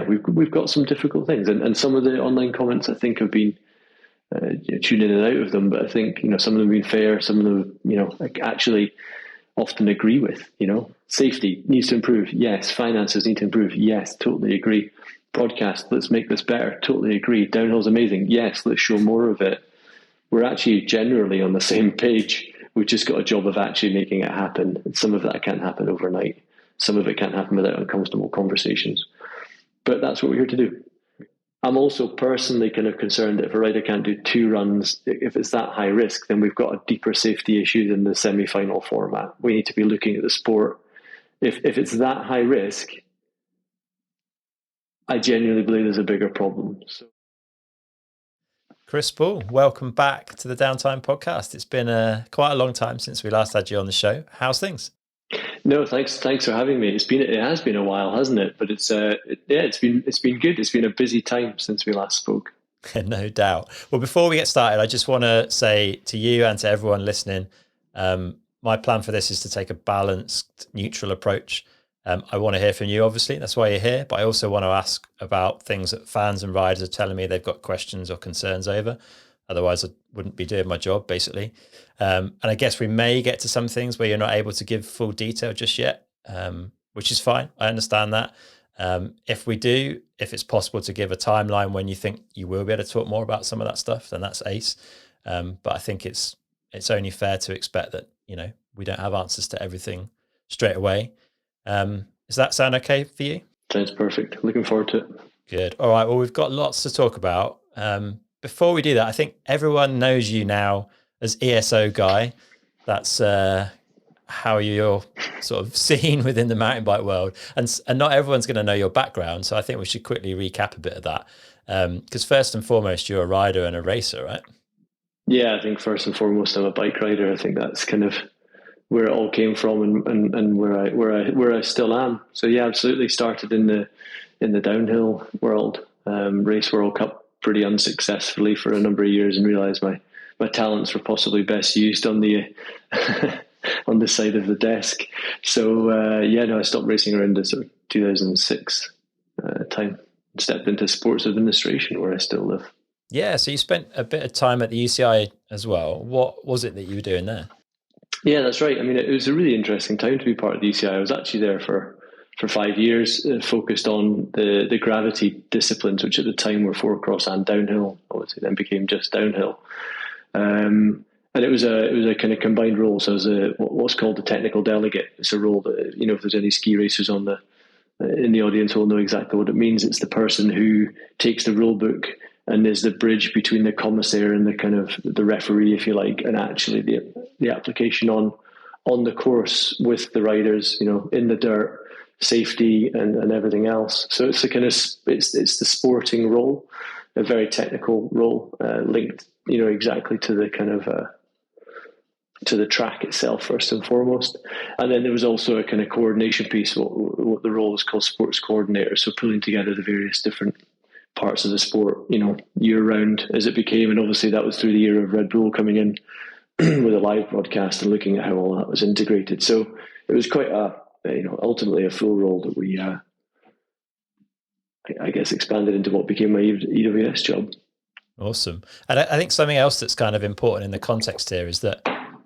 we've got some difficult things, and some of the online comments I think have been tune in and out of them, but I think some of them have been fair, some of them I actually often agree with. Safety needs to improve, yes. Finances need to improve, yes. Totally agree. Broadcast, let's make this better, totally agree. Downhill's amazing, yes. Let's show more of it. We're actually generally on the same page. We've just got a job of actually making it happen. And some of that can't happen overnight. Some of it can't happen without uncomfortable conversations. But that's what we're here to do. I'm also personally kind of concerned that if a rider can't do 2 runs, if it's that high risk, then we've got a deeper safety issue than the semi-final format. We need to be looking at the sport. If it's that high risk, I genuinely believe there's a bigger problem. So. Chris Ball, welcome back to the Downtime podcast. It's been quite a long time since we last had you on the show. How's things? No, thanks for having me. It has been a while, hasn't it? But it's been good. It's been a busy time since we last spoke. No doubt. Well, before we get started, I just want to say to you and to everyone listening, my plan for this is to take a balanced, neutral approach. I want to hear from you, obviously. That's why you're here. But I also want to ask about things that fans and riders are telling me they've got questions or concerns over. Otherwise, I wouldn't be doing my job, basically. And I guess we may get to some things where you're not able to give full detail just yet, which is fine. I understand that. If we do, if it's possible to give a timeline when you think you will be able to talk more about some of that stuff, then that's ace. But I think it's only fair to expect that, we don't have answers to everything straight away. Does that sound okay for you? Sounds perfect. Looking forward to it. Good. All right. Well, we've got lots to talk about. Before we do that, I think everyone knows you now as ESO guy. That's how you're sort of seen within the mountain bike world. And not everyone's going to know your background. So I think we should quickly recap a bit of that. Because first and foremost, you're a rider and a racer, right? Yeah, I think first and foremost, I'm a bike rider. I think that's kind of where it all came from and where I still am. So yeah, absolutely started in the downhill world, race World Cup pretty unsuccessfully for a number of years, and realised my talents were possibly best used on the on the side of the desk. So I stopped racing around the sort of 2006 time, and stepped into sports administration where I still live. Yeah, so you spent a bit of time at the UCI as well. What was it that you were doing there? Yeah, that's right. I mean, it was a really interesting time to be part of the UCI. I was actually there for 5 years, focused on the gravity disciplines, which at the time were 4-cross and downhill. Obviously, then became just downhill. And it was a kind of combined role. So I was what's called the technical delegate. It's a role that, if there's any ski racers in the audience, will know exactly what it means. It's the person who takes the rule book and is the bridge between the commissaire and the kind of the referee, if you like, and actually the application on the course with the riders, in the dirt, safety and everything else. So it's it's the sporting role, a very technical role, linked, exactly to the kind of to the track itself first and foremost. And then there was also a kind of coordination piece, what the role is called sports coordinator. So pulling together the various different parts of the sport, year round as it became. And obviously that was through the era of Red Bull coming in with a live broadcast and looking at how all that was integrated. So it was quite ultimately a full role that we, I guess, expanded into what became my EWS job. Awesome. And I think something else that's kind of important in the context here is that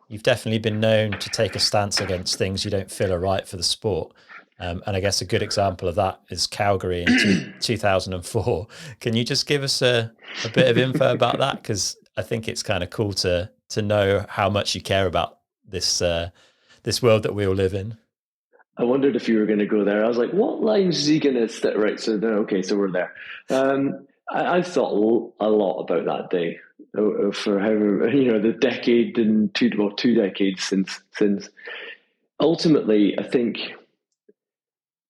you've definitely been known to take a stance against things you don't feel are right for the sport. And I guess a good example of that is Calgary in 2004. Can you just give us a bit of info about that? Because I think it's kind of cool to know how much you care about this world that we all live in. I wondered if you were going to go there. I was like, what lines is he going to set? Right, so we're there. I've thought a lot about that day for however, the decade and two decades since. Ultimately, I think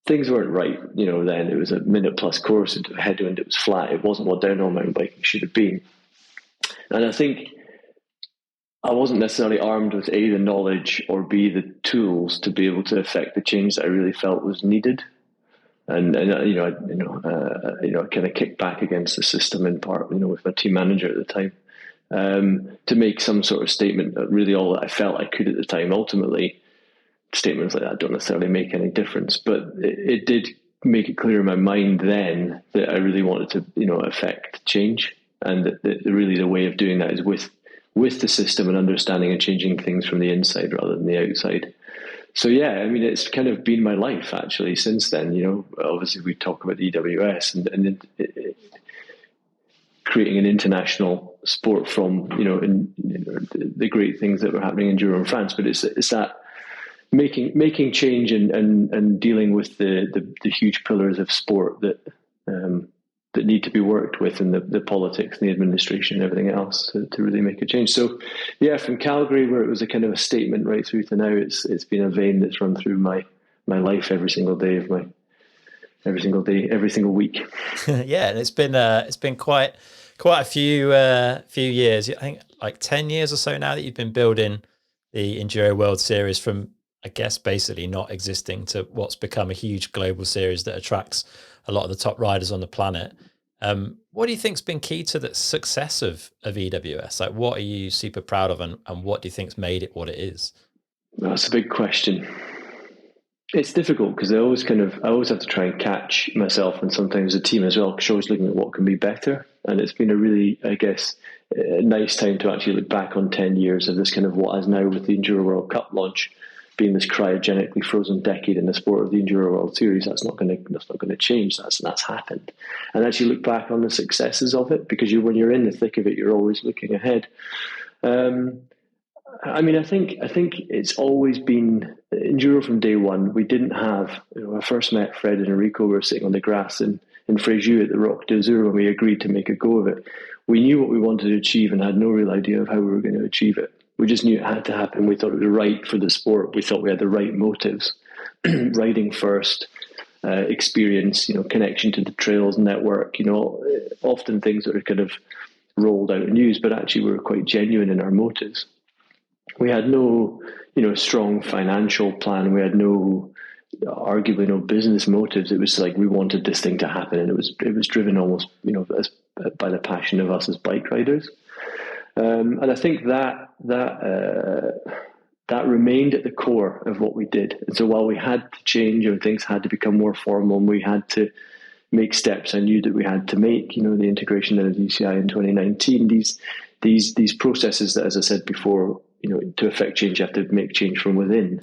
things weren't right, then. It was a minute plus course into a headwind. It was flat. It wasn't what downhill mountain biking should have been. And I think I wasn't necessarily armed with A, the knowledge, or B, the tools to be able to affect the change that I really felt was needed. And I kind of kicked back against the system in part, with my team manager at the time, to make some sort of statement that really all that I felt I could at the time. Ultimately, statements like that don't necessarily make any difference, but it did make it clear in my mind then that I really wanted to, affect change, and that really the way of doing that is with the system and understanding and changing things from the inside rather than the outside. So yeah, I mean, it's kind of been my life actually since then. Obviously we talk about the EWS and creating an international sport from the great things that were happening in Enduro in France, but it's that making change and dealing with the huge pillars of sport that need to be worked with, and the politics and the administration and everything else to really make a change. So yeah, from Calgary, where it was a kind of a statement, right through to now, it's been a vein that's run through my life every single day of every single week. Yeah, and it's been quite a few years. I think like 10 years or so now that you've been building the Enduro World Series from, I guess, basically not existing to what's become a huge global series that attracts a lot of the top riders on the planet. What do you think's been key to the success of EWS? Like, what are you super proud of, and what do you think's made it what it is? That's a big question. It's difficult because I always have to try and catch myself, and sometimes the team as well, because you're always looking at what can be better. And it's been a really, I guess, a nice time to actually look back on 10 years of this kind of what is now, with the Enduro World Cup launch, being this cryogenically frozen decade in the sport of the Enduro World Series. That's not going to change. That's happened. And actually look back on the successes of it, because when you're in the thick of it, you're always looking ahead. I mean, I think it's always been Enduro from day one. We didn't have, I first met Fred and Enrico. We were sitting on the grass in Fréjus at the Roc d'Azur when we agreed to make a go of it. We knew what we wanted to achieve and had no real idea of how we were going to achieve it. We just knew it had to happen. We thought it was right for the sport. We thought we had the right motives. Riding first, experience, connection to the trails network, often things that are kind of rolled out and used, but actually we were quite genuine in our motives. We had no, strong financial plan. We had arguably no business motives. It was like we wanted this thing to happen, and it was driven almost, by the passion of us as bike riders. And I think that remained at the core of what we did. And so while we had to change and things had to become more formal, and we had to make steps I knew that we had to make, the integration of the UCI in 2019, these processes that, as I said before, to affect change, you have to make change from within.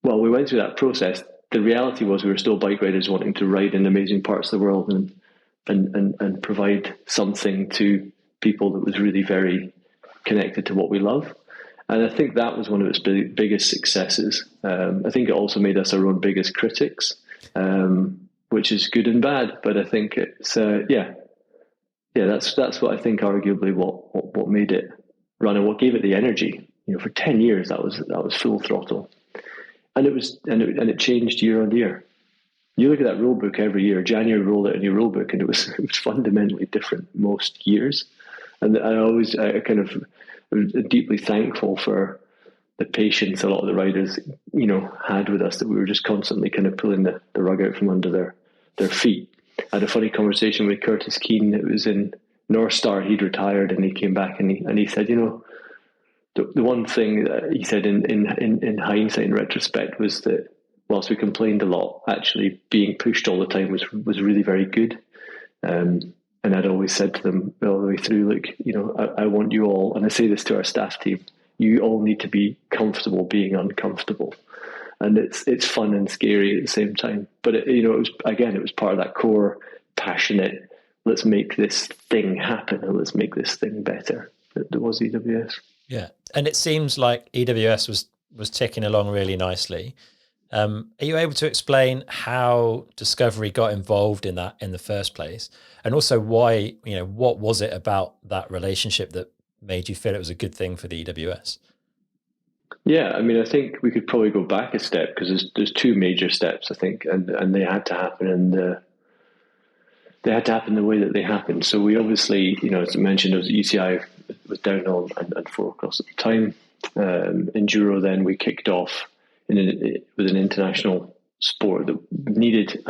Well, we went through that process. The reality was we were still bike riders wanting to ride in amazing parts of the world and provide something to people that was really very connected to what we love. And I think that was one of its biggest successes. I think it also made us our own biggest critics, which is good and bad. But I think it's that's what I think arguably what made it run and what gave it the energy. For 10 years that was full throttle, and it changed year on year. You look at that rule book every year. January rolled out a new rule book, and it was fundamentally different most years. And I kind of was deeply thankful for the patience a lot of the riders, had with us, that we were just constantly kind of pulling the rug out from under their feet. I had a funny conversation with Curtis Keane. It was in North Star. He'd retired, and he came back and he said, the one thing that he said in hindsight, in retrospect, was that whilst we complained a lot, actually being pushed all the time was really very good. And I'd always said to them all the way through, look, I want you all, and I say this to our staff team, you all need to be comfortable being uncomfortable. And it's fun and scary at the same time. But it was part of that core passionate, let's make this thing happen and let's make this thing better. That was EWS. Yeah, and it seems like EWS was ticking along really nicely. Are you able to explain how Discovery got involved in that in the first place, and also why? What was it about that relationship that made you feel it was a good thing for the EWS? Yeah, I mean, I think we could probably go back a step, because there's two major steps, I think, and they had to happen, and they had to happen the way that they happened. So we obviously, as I mentioned, it was UCI was downhill and 4x at the time. Enduro, then we kicked off with an international sport that needed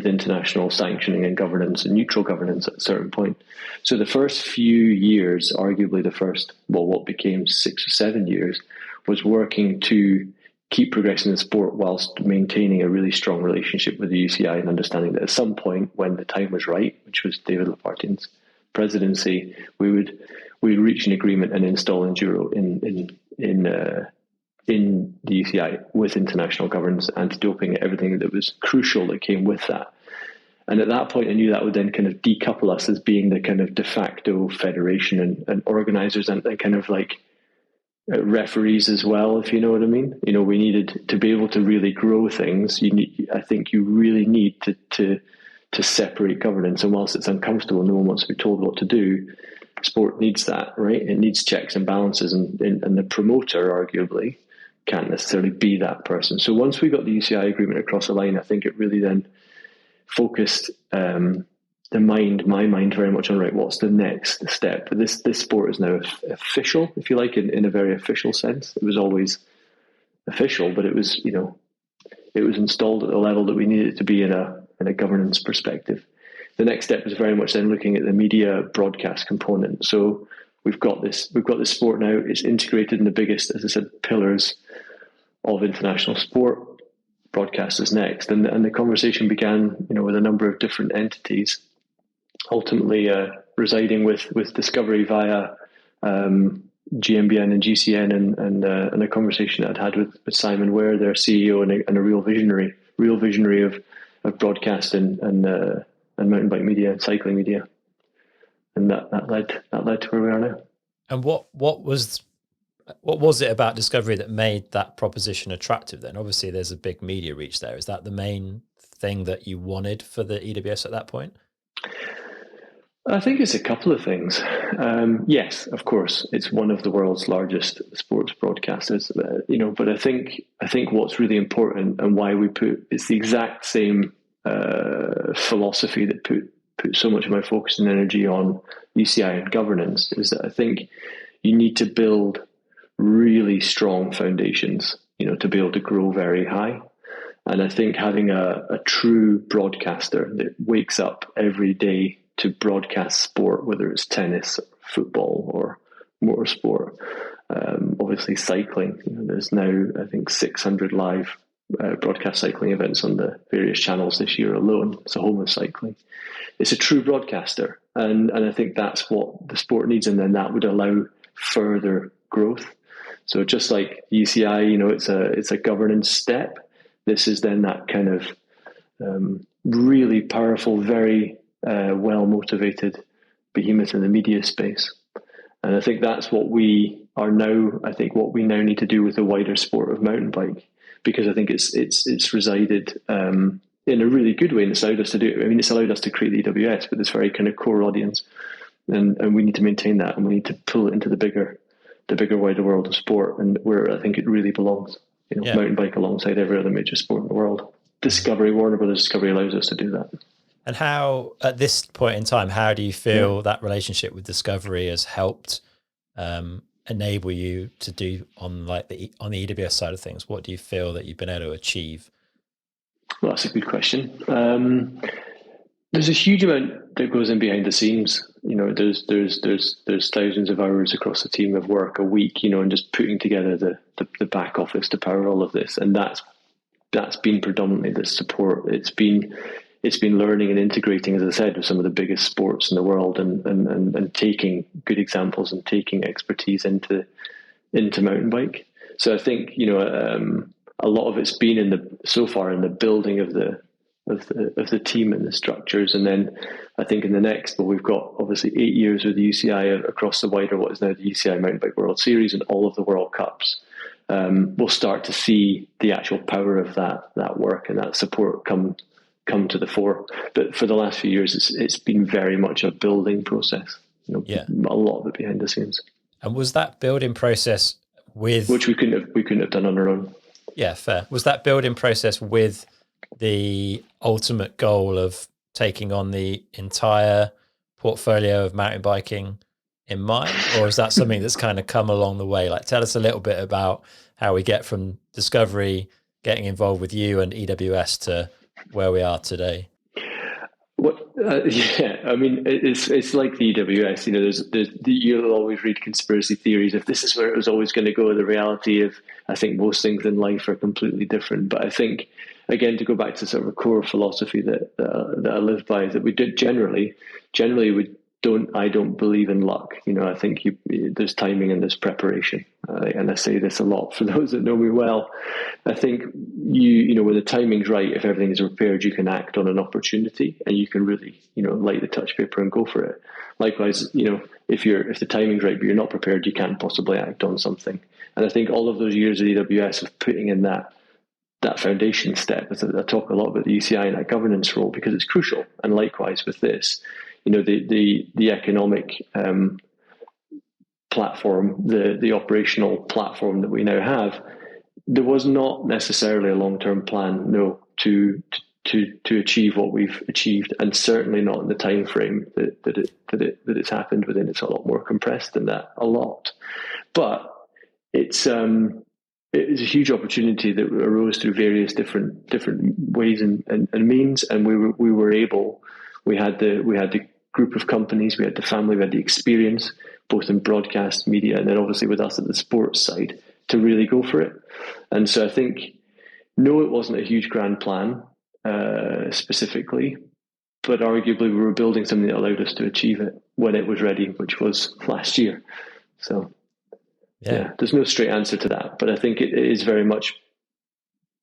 international sanctioning and governance and neutral governance at a certain point. So the first few years, arguably what became 6 or 7 years, was working to keep progressing the sport whilst maintaining a really strong relationship with the UCI and understanding that at some point, when the time was right, which was David Lapartine's presidency, we would reach an agreement and install Enduro in the UCI with international governance, anti-doping, everything that was crucial that came with that. And at that point, I knew that would then kind of decouple us as being the kind of de facto federation and organisers and kind of like referees as well, if you know what I mean. You know, we needed to be able to really grow things. I think you really need to separate governance. And whilst it's uncomfortable, no one wants to be told what to do. Sport needs that, right? It needs checks and balances, and the promoter, arguably, can't necessarily be that person. So once we got the UCI agreement across the line, I think it really then focused my mind very much on, right, what's the next step? This sport is now official, if you like, in a very official sense. It was always official, but it was, you know, it was installed at the level that we needed it to be in a governance perspective. The next step was very much then looking at the media broadcast component. So we've got this sport now. It's integrated in the biggest, as I said, pillars of international sport. Broadcast is next, and the conversation began, you know, with a number of different entities, ultimately residing with Discovery via GMBN and GCN, and a conversation that I'd had with Simon Ware, their CEO, and a real visionary of broadcast and mountain bike media and cycling media, and that led to where we are now. And what was it about Discovery that made that proposition attractive then? Obviously, there's a big media reach there. Is that the main thing that you wanted for the EWS at that point? I think it's a couple of things. Yes, of course, it's one of the world's largest sports broadcasters, you know, but I think what's really important and why it's the exact same philosophy that put so much of my focus and energy on UCI and governance, is that I think you need to build really strong foundations, you know, to be able to grow very high. And I think having a true broadcaster that wakes up every day to broadcast sport, whether it's tennis, or football, or motorsport, obviously cycling, you know, there's now, I think, 600 live broadcast cycling events on the various channels this year alone. It's a home of cycling. It's a true broadcaster, and I think that's what the sport needs, and then that would allow further growth. So just like UCI, you know, it's a governance step. This is then that kind of really powerful, very well motivated behemoth in the media space, and I think that's what we are now. I think what we now need to do with the wider sport of mountain bike, because I think it's resided in a really good way, and it's allowed us to do it. I mean, it's allowed us to create the EWS with this very kind of core audience, and we need to maintain that, and we need to pull it into the bigger, wider world of sport, and where I think it really belongs. You know, mountain bike alongside every other major sport in the world. Warner Brothers Discovery allows us to do that. And how, at this point in time, how do you feel that relationship with Discovery has helped enable you to do on the EWS side of things? What do you feel that you've been able to achieve? Well, that's a good question. There's a huge amount that goes in behind the scenes. You know, there's thousands of hours across the team of work a week, you know, and just putting together the back office to power all of this. And that's been predominantly the support. It's been learning and integrating, as I said, with some of the biggest sports in the world, and taking good examples and taking expertise into mountain bike. So I think, you know, a lot of it's been so far in the building of the team and the structures, and then I think in the next, we've got obviously 8 years with the UCI across the wider what is now the UCI Mountain Bike World Series and all of the World Cups. We'll start to see the actual power of that work and that support come to the fore. But for the last few years, it's been very much a building process. You know, a lot of it behind the scenes. And was that building process which we couldn't have done on our own? Yeah, fair. Was that building process with the ultimate goal of taking on the entire portfolio of mountain biking in mind, or is that something that's kind of come along the way? Like, tell us a little bit about how we get from Discovery getting involved with you and EWS to where we are today. What Yeah, I mean, it's like the EWS. You know, you'll always read conspiracy theories. If this is where it was always going to go, the reality of I think most things in life are completely different. But I think again, to go back to sort of a core philosophy that I live by, is that we did generally we don't. I don't believe in luck. You know, I think there's timing and there's preparation. And I say this a lot for those that know me well. I think you know when the timing's right, if everything is prepared, you can act on an opportunity and you can really light the touch paper and go for it. Likewise, if the timing's right but you're not prepared, you can't possibly act on something. And I think all of those years at EWS of putting in that foundation step, I talk a lot about the UCI and that governance role because it's crucial. And likewise with this, the economic platform, the operational platform that we now have, there was not necessarily a long-term plan, no, to achieve what we've achieved, and certainly not in the time frame that it's happened within. It's a lot more compressed than that, a lot. But it's a huge opportunity that arose through various different ways and means, and we had the group of companies, we had the family, we had the experience, both in broadcast media and then obviously with us at the sports side, to really go for it. And so I think, no, it wasn't a huge grand plan specifically, but arguably we were building something that allowed us to achieve it when it was ready, which was last year. So yeah, there's no straight answer to that, but I think it is very much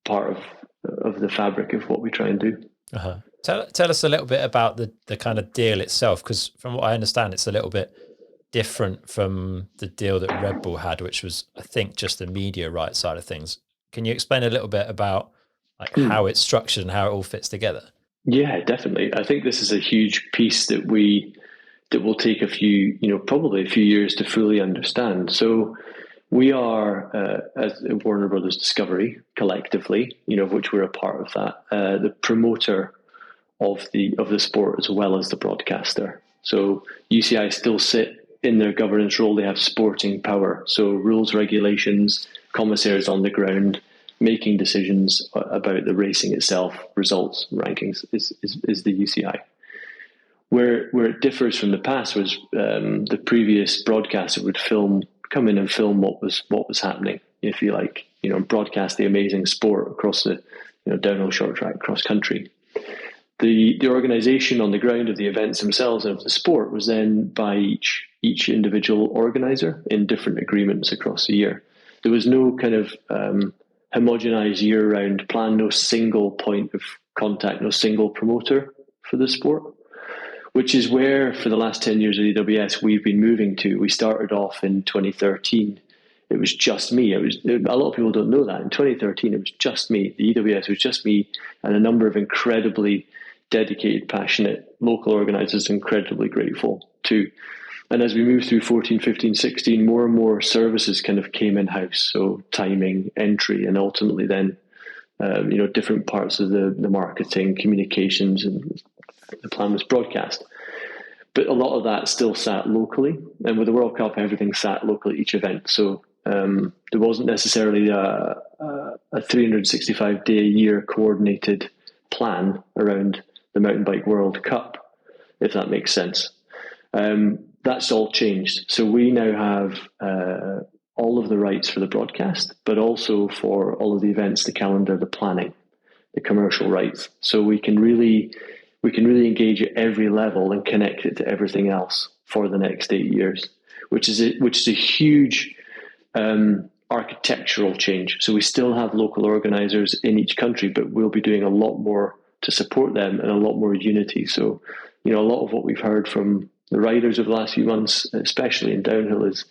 part of the fabric of what we try and do. Uh-huh. Tell us a little bit about the kind of deal itself, because from what I understand, it's a little bit different from the deal that Red Bull had, which was, I think, just the media rights side of things. Can you explain a little bit about how it's structured and how it all fits together? Yeah, definitely. I think this is a huge piece that will take probably a few years to fully understand. So we are, as Warner Brothers Discovery, collectively, of which we're a part of that, the promoter of the sport as well as the broadcaster. So UCI still sit in their governance role. They have sporting power. So rules, regulations, commissaires on the ground, making decisions about the racing itself, results, rankings is the UCI. Where it differs from the past was the previous broadcaster would come in and film what was happening, if you like, broadcast the amazing sport across the downhill, short track, cross country. The organisation on the ground of the events themselves and of the sport was then by each individual organiser in different agreements across the year. There was no kind of homogenised year-round plan, no single point of contact, no single promoter for the sport, which is where for the last 10 years at EWS we've been moving to. We started off in 2013. It was just me. A lot of people don't know that. In 2013, it was just me. The EWS was just me and a number of incredibly dedicated, passionate local organisers, incredibly grateful too. And as we moved through 14, 15, 16, more and more services kind of came in-house. So timing, entry, and ultimately then, different parts of the marketing, communications, and the plan was broadcast. But a lot of that still sat locally. And with the World Cup, everything sat locally at each event. So there wasn't necessarily a 365-day-a-year coordinated plan around the Mountain Bike World Cup, if that makes sense. That's all changed. So we now have all of the rights for the broadcast, but also for all of the events, the calendar, the planning, the commercial rights. So we can really engage at every level and connect it to everything else for the next 8 years, which is a huge architectural change. So we still have local organisers in each country, but we'll be doing a lot more to support them and a lot more unity. So, a lot of what we've heard from the riders over the last few months, especially in downhill, is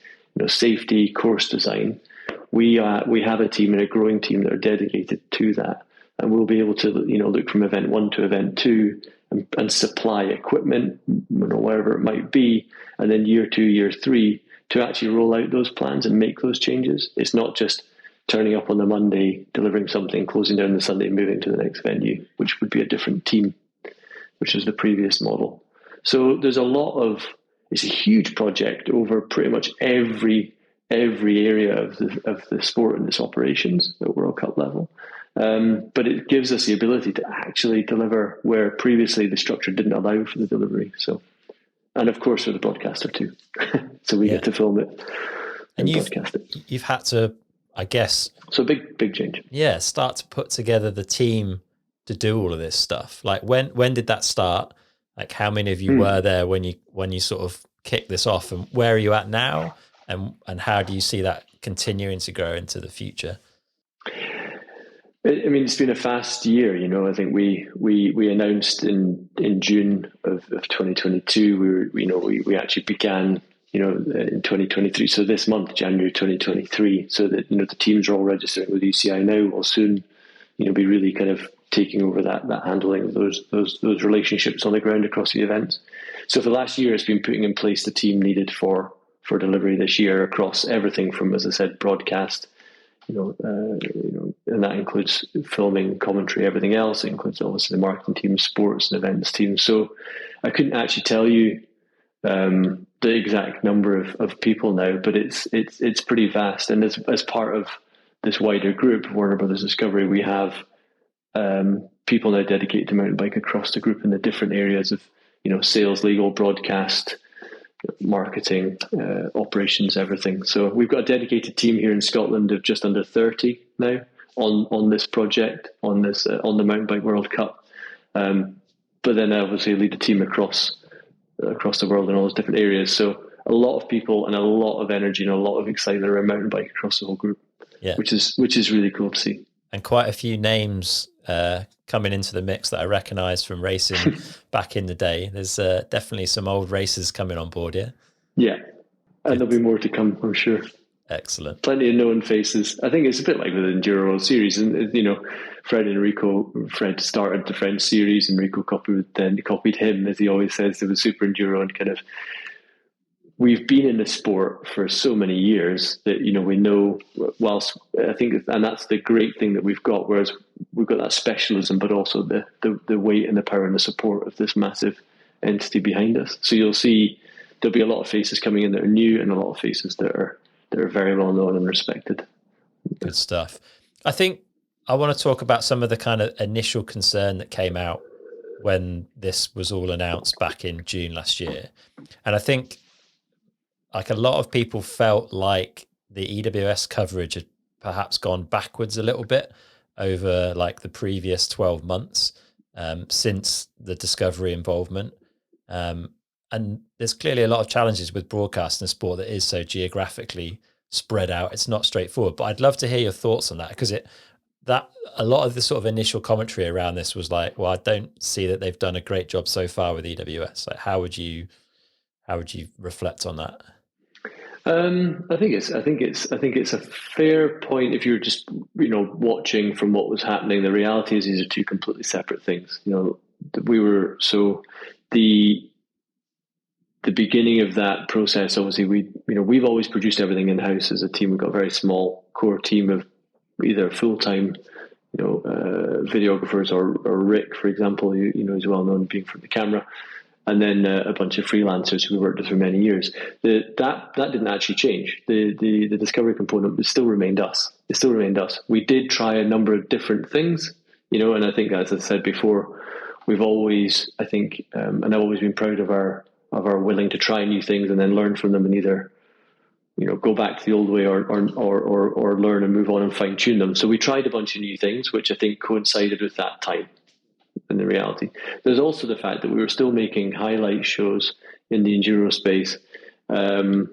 safety, course design. We have a team and a growing team that are dedicated to that, and we'll be able to look from event 1 to event 2 and supply equipment, wherever it might be, and then year 2, year 3 to actually roll out those plans and make those changes. It's not just turning up on the Monday, delivering something, closing down the Sunday, moving to the next venue, which would be a different team, which is the previous model. So there's it's a huge project over pretty much every area of the sport and its operations at World Cup level. But it gives us the ability to actually deliver where previously the structure didn't allow for the delivery. So, and of course, we're the broadcaster too, so we get to film it and broadcast it. You've had to, I guess. So big change. Yeah, start to put together the team to do all of this stuff. Like when did that start? Like how many of you were there when you sort of kicked this off, and where are you at now? And how do you see that continuing to grow into the future? I mean, it's been a fast year. I think we announced in June of 2022. We actually began in 2023. So this month, January 2023. So that the teams are all registering with ECI now. Will soon be really kind of taking over that handling of those relationships on the ground across the events. So for the last year, it's been putting in place the team needed for delivery this year across everything from, as I said, broadcast, and that includes filming, commentary, everything else. It includes obviously the marketing team, sports and events team. So I couldn't actually tell you the exact number of people now, but it's pretty vast. And as part of this wider group, Warner Brothers Discovery, we have people now dedicated to mountain bike across the group in the different areas of sales, legal, broadcast, marketing, operations, everything. So we've got a dedicated team here in Scotland of just under 30 now on this project, on the Mountain Bike World Cup. But then obviously lead a team across the world in all those different areas. So a lot of people and a lot of energy and a lot of excitement around mountain bike across the whole group. Yeah, which is really cool to see. And quite a few names coming into the mix that I recognise from racing back in the day. There's definitely some old racers coming on board, yeah? Yeah, and there'll be more to come, I'm sure. Excellent. Plenty of known faces. I think it's a bit like with the Enduro Series. And, Fred started the French series, and Enrico copied him, as he always says, to the Super Enduro, and kind of we've been in the sport for so many years that, we know, whilst I think, and that's the great thing that we've got, whereas we've got that specialism, but also the weight and the power and the support of this massive entity behind us. So you'll see there'll be a lot of faces coming in that are new and a lot of faces that are very well known and respected. Good stuff. I think I want to talk about some of the kind of initial concern that came out when this was all announced back in June last year. And I think like a lot of people felt like the EWS coverage had perhaps gone backwards a little bit over like the previous 12 months since the Discovery involvement. And there's clearly a lot of challenges with broadcasting a sport that is so geographically spread out. It's not straightforward, but I'd love to hear your thoughts on that, because that a lot of the sort of initial commentary around this was like, well, I don't see that they've done a great job so far with EWS. Like, how would you reflect on that? I think it's a fair point if you're just watching from what was happening. The reality is these are two completely separate things. The beginning of that process, obviously, we've always produced everything in house as a team. We've got a very small core team of either full time, videographers or Rick, for example, who is well known being from the camera, and then a bunch of freelancers who we worked with for many years. That didn't actually change. The Discovery component still remained us. It still remained us. We did try a number of different things, and I think, as I said before, we've always, I think, and I've always been proud of our willing to try new things and then learn from them and either go back to the old way or learn and move on and fine tune them. So we tried a bunch of new things, which I think coincided with that time. In the reality, there's also the fact that we were still making highlight shows in the enduro space, in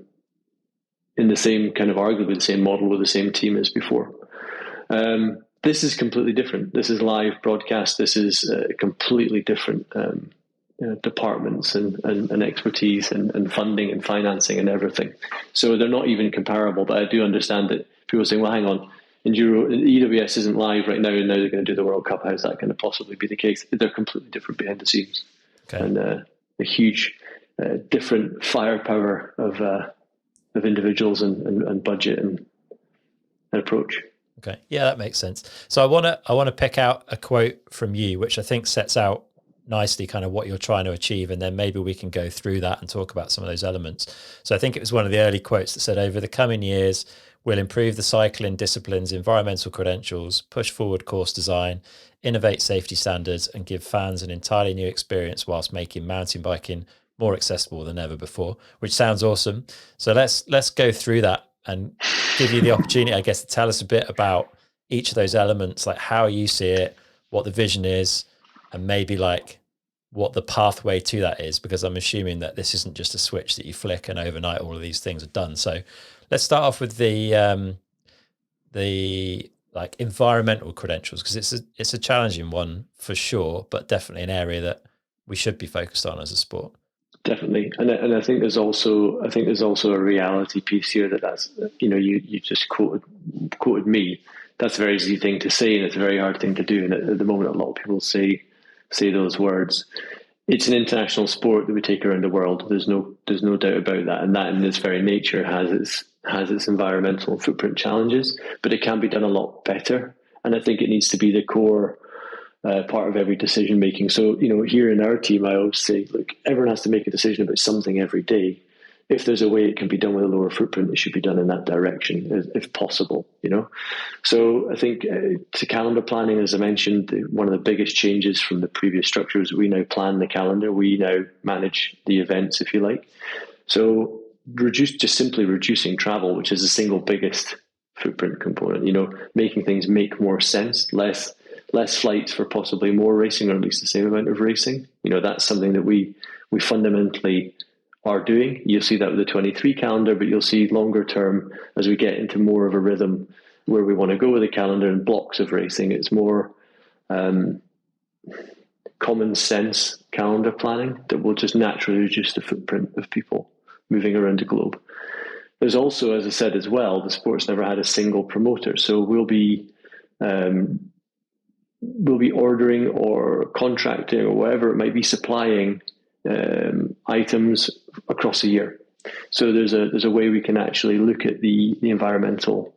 the same kind of arguably the same model with the same team as before. This is completely different. This is live broadcast. This is completely different departments and expertise and funding and financing and everything. So they're not even comparable. But I do understand that people are saying, well, hang on, EWS isn't live right now, and now they're going to do the World Cup. How's that going to possibly be the case? They're completely different behind the scenes, and a huge different firepower of individuals and budget and approach. Okay, yeah, that makes sense. So I want to pick out a quote from you, which I think sets out nicely kind of what you're trying to achieve, and then maybe we can go through that and talk about some of those elements. So I think it was one of the early quotes that said, over the coming years, we'll improve the cycling discipline's environmental credentials, push forward course design, innovate safety standards, and give fans an entirely new experience whilst making mountain biking more accessible than ever before, which sounds awesome. So let's go through that and give you the opportunity, I guess, to tell us a bit about each of those elements, like how you see it, what the vision is, and maybe like what the pathway to that is, because I'm assuming that this isn't just a switch that you flick and overnight all of these things are done. So let's start off with the like environmental credentials, because it's a challenging one for sure, but definitely an area that we should be focused on as a sport. Definitely, and I think there's also a reality piece here that's, you know, you just quoted me. That's a very easy thing to say, and it's a very hard thing to do. And at the moment, a lot of people say those words. It's an international sport that we take around the world. There's no doubt about that, and that in its very nature has its environmental footprint challenges. But it can be done a lot better, and I think it needs to be the core part of every decision making. So, you know, here in our team, I always say, look, everyone has to make a decision about something every day. If there's a way it can be done with a lower footprint, it should be done in that direction, if possible, you know. So I think to calendar planning, as I mentioned, one of the biggest changes from the previous structure is we now plan the calendar. We now manage the events, if you like. So simply reducing travel, which is the single biggest footprint component, you know, making things make more sense, less flights for possibly more racing, or at least the same amount of racing. You know, that's something that we fundamentally are doing. You'll see that with the 23 calendar, but you'll see longer term as we get into more of a rhythm where we want to go with the calendar and blocks of racing. It's more common sense calendar planning that will just naturally reduce the footprint of people moving around the globe. There's also, as I said as well, the sport's never had a single promoter, so we'll be ordering or contracting or whatever it might be, supplying items across a year. So there's a way we can actually look at the environmental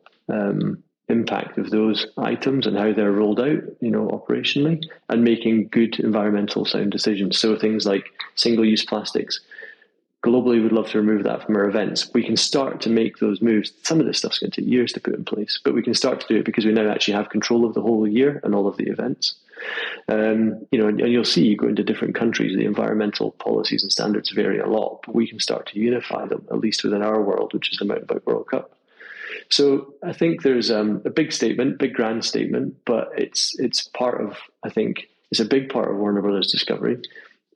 impact of those items and how they're rolled out, you know, operationally, and making good environmental sound decisions. So things like single-use plastics. Globally, we'd love to remove that from our events. We can start to make those moves. Some of this stuff's going to take years to put in place, but we can start to do it because we now actually have control of the whole year and all of the events. You know, and you'll see, you go into different countries, the environmental policies and standards vary a lot, but we can start to unify them, at least within our world, which is the Mountain Bike World Cup. So I think there's a big grand statement, but it's part of, I think, it's a big part of Warner Brothers Discovery.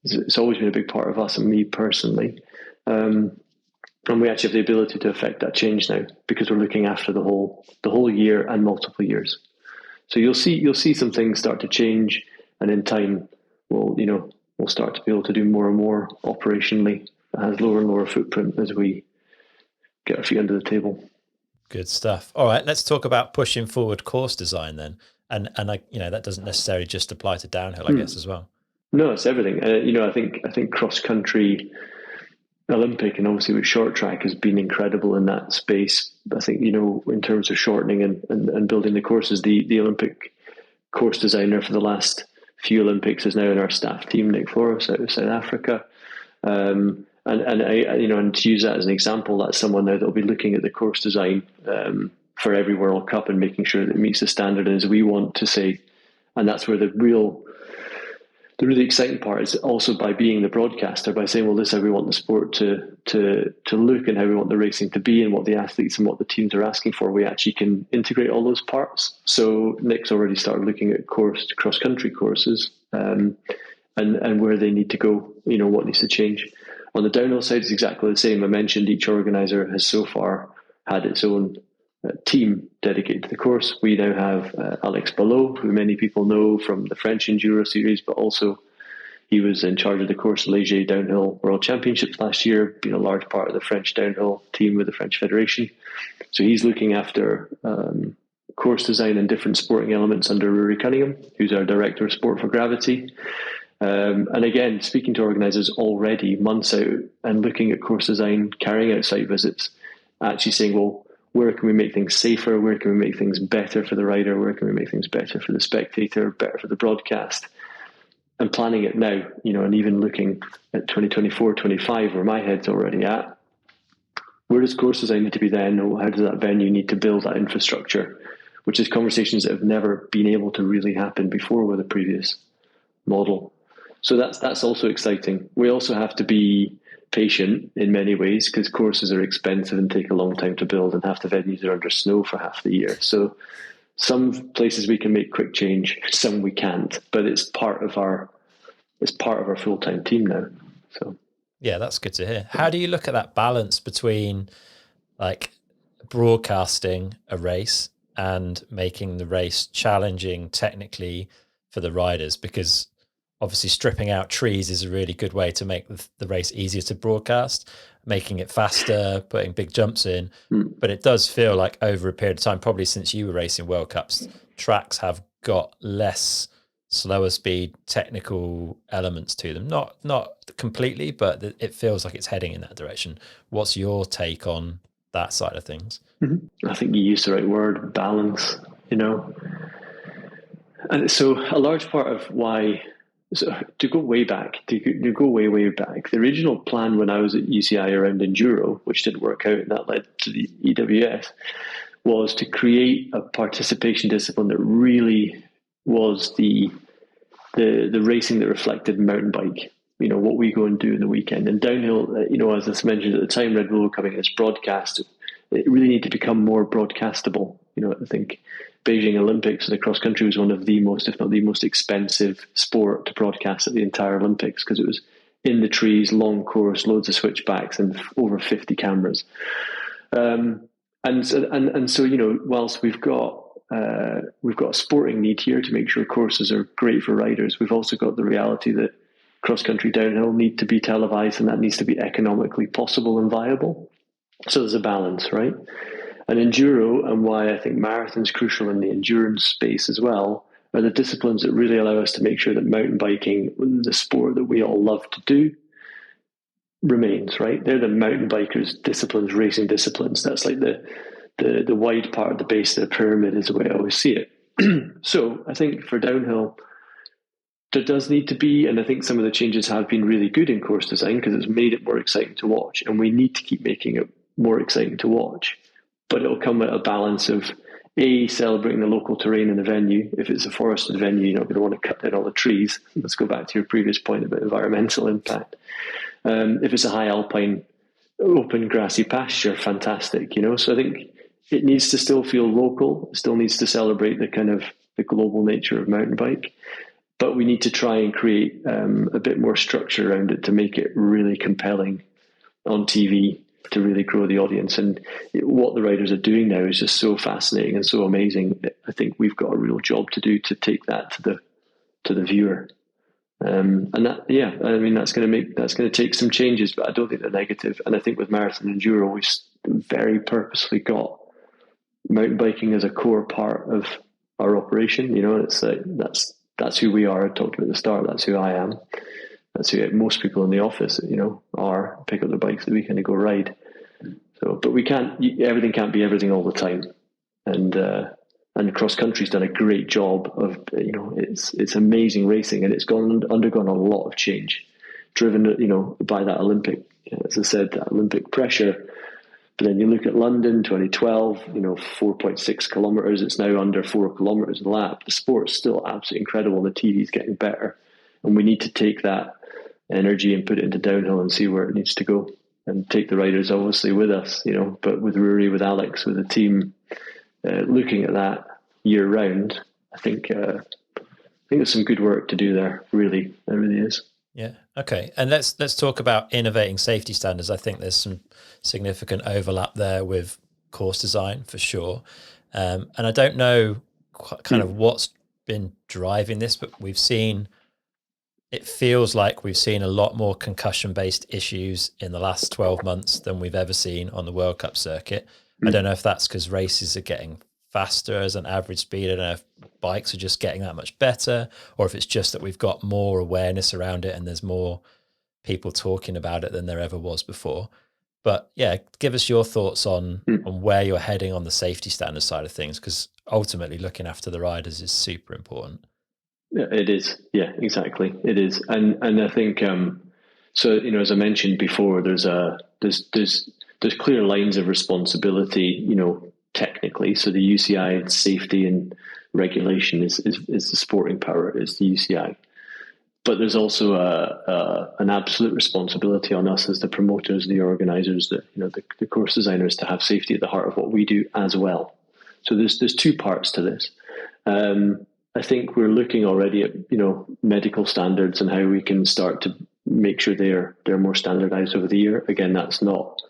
It's always been a big part of us and me personally. And we actually have the ability to affect that change now because we're looking after the whole year and multiple years. So you'll see some things start to change, and in time, we'll start to be able to do more and more operationally that has lower and lower footprint as we get our feet under the table. Good stuff. All right, let's talk about pushing forward course design then, and you know, that doesn't necessarily just apply to downhill, I guess, as well. No, it's everything. You know, I think cross country, Olympic, and obviously with short track has been incredible in that space. I think, you know, in terms of shortening and building the courses, the Olympic course designer for the last few Olympics is now in our staff team, Nick Flores out of South Africa. And I, you know, and to use that as an example, that's someone now that will be looking at the course design for every World Cup and making sure that it meets the standard as we want to say. And that's where the really exciting part is also by being the broadcaster, by saying, well, this is how we want the sport to look and how we want the racing to be and what the athletes and what the teams are asking for. We actually can integrate all those parts. So Nick's already started looking at cross-country courses and where they need to go, you know, what needs to change. On the downhill side, it's exactly the same. I mentioned each organizer has so far had its own team dedicated to the course. We now have Alex Ballot, who many people know from the French Enduro series, but also he was in charge of the Course Léger Downhill World Championships last year, being a large part of the French downhill team with the French Federation. So he's looking after course design and different sporting elements under Rory Cunningham, who's our Director of Sport for Gravity. And again, speaking to organisers already months out and looking at course design, carrying out site visits, actually saying, well, where can we make things safer? Where can we make things better for the rider? Where can we make things better for the spectator, better for the broadcast? and planning it now, and even looking at 2024, 25, where my head's already at, where does course design need to be then? Or how does that venue need to build that infrastructure? Which is conversations that have never been able to really happen before with a previous model. So that's also exciting. We also have to be patient in many ways because courses are expensive and take a long time to build, and half the venues are under snow for half the year. So some places we can make quick change, some we can't, but it's part of our full-time team now. So yeah, that's good to hear. How do you look at that balance between like broadcasting a race and making the race challenging technically for the riders? Because obviously stripping out trees is a really good way to make the race easier to broadcast, making it faster, putting big jumps in. But it does feel like over a period of time, probably since you were racing World Cups, tracks have got less slower speed technical elements to them. Not completely, but it feels like it's heading in that direction. What's your take on that side of things? I think you used the right word, balance, And so a large part of why, so to go way back, way back, the original plan when I was at UCI around Enduro, which didn't work out and that led to the EWS, was to create a participation discipline that really was the racing that reflected mountain bike, what we go and do in the weekend. And downhill, as I mentioned at the time, Red Bull coming in as broadcast, it really needed to become more broadcastable. I think Beijing Olympics and the cross country was one of the most, if not the most expensive sport to broadcast at the entire Olympics because it was in the trees, long course, loads of switchbacks, and over 50 cameras. And so whilst we've got a sporting need here to make sure courses are great for riders, we've also got the reality that cross country downhill need to be televised, and that needs to be economically possible and viable. So there's a balance, right? And enduro, and why I think marathon's crucial in the endurance space as well, are the disciplines that really allow us to make sure that mountain biking, the sport that we all love to do, remains, right? They're the mountain bikers' disciplines, racing disciplines. That's like the wide part of the base of the pyramid is the way I always see it. So I think for downhill, there does need to be, and I think some of the changes have been really good in course design because it's made it more exciting to watch, and we need to keep making it more exciting to watch. But it'll come with a balance of celebrating the local terrain in the venue. If it's a forested venue, you're not going to want to cut down all the trees. Let's go back to your previous point about environmental impact. If it's a high alpine, open grassy pasture, fantastic. So I think it needs to still feel local. It still needs to celebrate the kind of the global nature of mountain bike. But we need to try and create a bit more structure around it to make it really compelling on TV, to really grow the audience. And what the riders are doing now is just so fascinating and so amazing. I think we've got a real job to do to take that to the viewer. And that, that's going to take some changes, but I don't think they're negative. And I think with marathon enduro, we've very purposely got mountain biking as a core part of our operation. It's like that's who we are. I talked about at the start. That's who I am. That's who most people in the office, are. Pick up their bikes the weekend and go ride. So, but we can't. Everything can't be everything all the time. And cross country's done a great job of. It's amazing racing, and it's undergone a lot of change, driven by that Olympic. As I said, that Olympic pressure. But then you look at London 2012, 4.6 kilometers. It's now under 4 kilometers a lap. The sport's still absolutely incredible. The TV's getting better, and we need to take that energy and put it into downhill and see where it needs to go, and take the riders obviously with us. But with Rory, with Alex, with the team, looking at that year round, I think there's some good work to do there. Really, there really is. Yeah. Okay. And let's talk about innovating safety standards. I think there's some significant overlap there with course design for sure. And I don't know kind of what's been driving this, but it feels like we've seen a lot more concussion-based issues in the last 12 months than we've ever seen on the World Cup circuit. I don't know if that's because races are getting faster as an average speed. I don't know if bikes are just getting that much better, or if it's just that we've got more awareness around it and there's more people talking about it than there ever was before. But yeah, give us your thoughts on where you're heading on the safety standard side of things, because ultimately looking after the riders is super important. It is, yeah, exactly. It is, and I think so. As I mentioned before, there's clear lines of responsibility. Technically, so the UCI safety and regulation is the sporting power, is the UCI. But there's also an absolute responsibility on us as the promoters, the organisers, the course designers, to have safety at the heart of what we do as well. So there's two parts to this. I think we're looking already at medical standards and how we can start to make sure they're more standardised over the year. Again, that's not,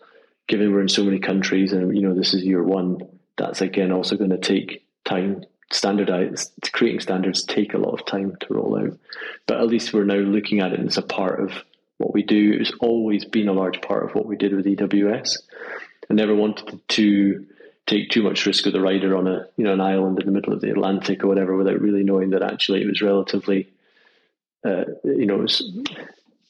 given we're in so many countries and this is year one. That's again also going to take time. Creating standards take a lot of time to roll out, but at least we're now looking at it as a part of what we do. It's always been a large part of what we did with EWS. I never wanted to take too much risk with the rider on an island in the middle of the Atlantic or whatever, without really knowing that actually it was relatively it was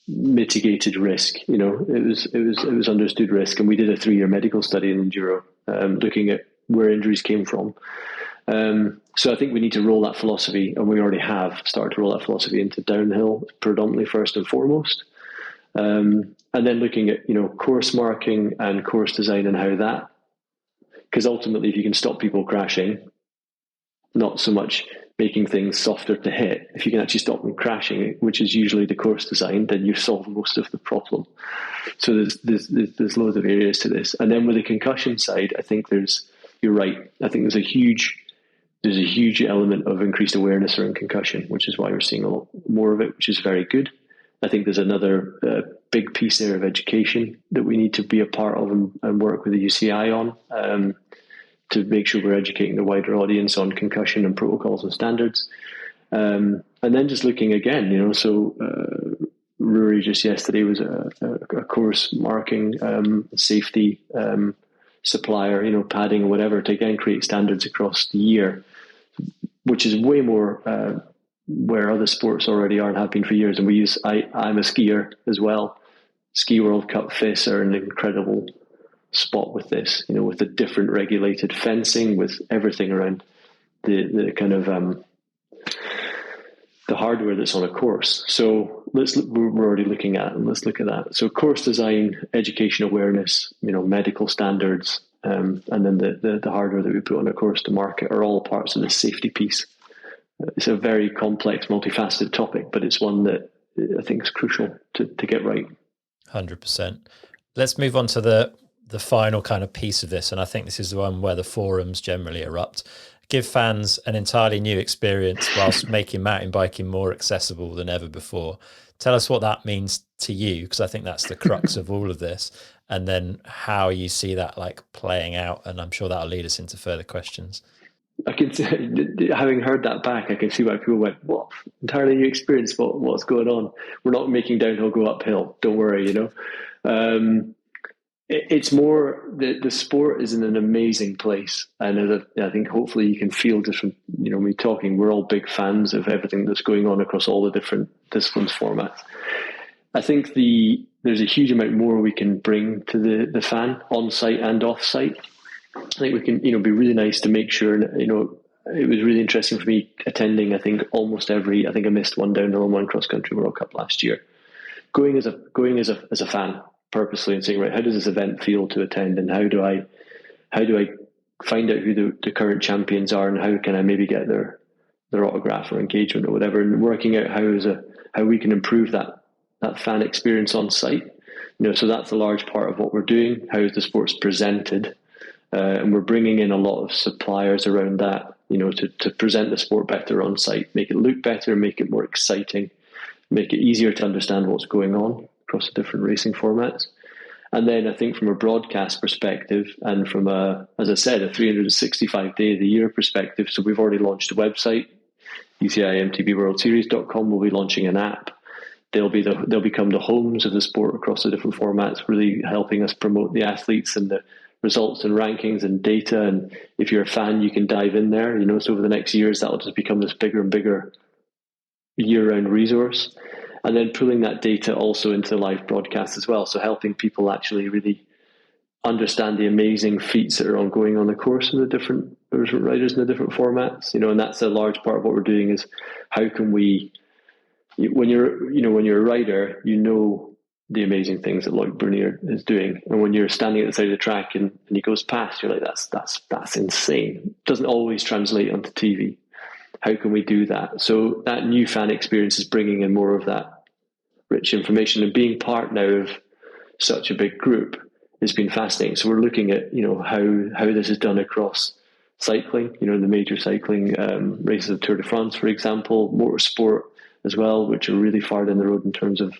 mitigated risk. It was understood risk, and we did a 3-year medical study in Enduro, looking at where injuries came from. So I think we need to roll that philosophy, and we already have started to roll that philosophy into downhill, predominantly first and foremost. And then looking at, course marking and course design and how that, because ultimately if you can stop people crashing, not so much making things softer to hit, if you can actually stop them crashing, which is usually the course design, then you've solved most of the problem. So there's loads of areas to this. And then with the concussion side, I think you're right. I think there's a huge element of increased awareness around concussion, which is why we're seeing a lot more of it, which is very good. I think there's another big piece there of education that we need to be a part of and work with the UCI on, to make sure we're educating the wider audience on concussion and protocols and standards. And then just looking again, Rory just yesterday was a course marking safety supplier, padding or whatever, to again create standards across the year, which is way more where other sports already are and have been for years. And I'm a skier as well. Ski World Cup FIS are an incredible spot with this, with the different regulated fencing, with everything around the kind of the hardware that's on a course. So we're already looking at, and let's look at that. So course design, education awareness, medical standards, and then the hardware that we put on a course to market are all parts of the safety piece. It's a very complex, multifaceted topic, but it's one that I think is crucial to get right. 100%. Let's move on to the final kind of piece of this, and I think this is the one where the forums generally erupt. Give fans an entirely new experience whilst making mountain biking more accessible than ever before. Tell us what that means to you, because I think that's the crux of all of this, and then how you see that playing out, and I'm sure that'll lead us into further questions. I can see, having heard that back, I can see why people went, "What? Entirely new experience? What's going on? We're not making downhill go uphill. Don't worry, It's more the sport is in an amazing place, and I think hopefully you can feel just from me talking. We're all big fans of everything that's going on across all the different disciplines formats. I think there's a huge amount more we can bring to the fan on site and off site. I think we can be really nice to make sure. It was really interesting for me attending. I think I think I missed one downhill and one cross country World Cup last year. Going as a fan, purposely, and saying, right, how does this event feel to attend, and how do I find out who the current champions are, and how can I maybe get their autograph or engagement or whatever, and working out how we can improve that fan experience on site. So that's a large part of what we're doing. How is the sports presented, and we're bringing in a lot of suppliers around that, to present the sport better on site, make it look better, make it more exciting, make it easier to understand what's going on across the different racing formats. And then I think from a broadcast perspective, and from as I said, a 365 day of the year perspective. So we've already launched a website, UCIMTBWorldSeries.com. We'll be launching an app. They'll become the homes of the sport across the different formats, really helping us promote the athletes and the results and rankings and data. And if you're a fan, you can dive in there. So over the next years, that'll just become this bigger and bigger year-round resource. And then pulling that data also into live broadcast as well. So helping people actually really understand the amazing feats that are ongoing on the course in the different riders in the different formats, and that's a large part of what we're doing is how can we, when you're a rider, the amazing things that Lloyd Bernier is doing. And when you're standing at the side of the track and he goes past, you're like, that's insane. It doesn't always translate onto TV. How can we do that? So that new fan experience is bringing in more of that rich information, and being part now of such a big group has been fascinating. So we're looking at, how this is done across cycling, the major cycling races of Tour de France, for example, motorsport as well, which are really far down the road in terms of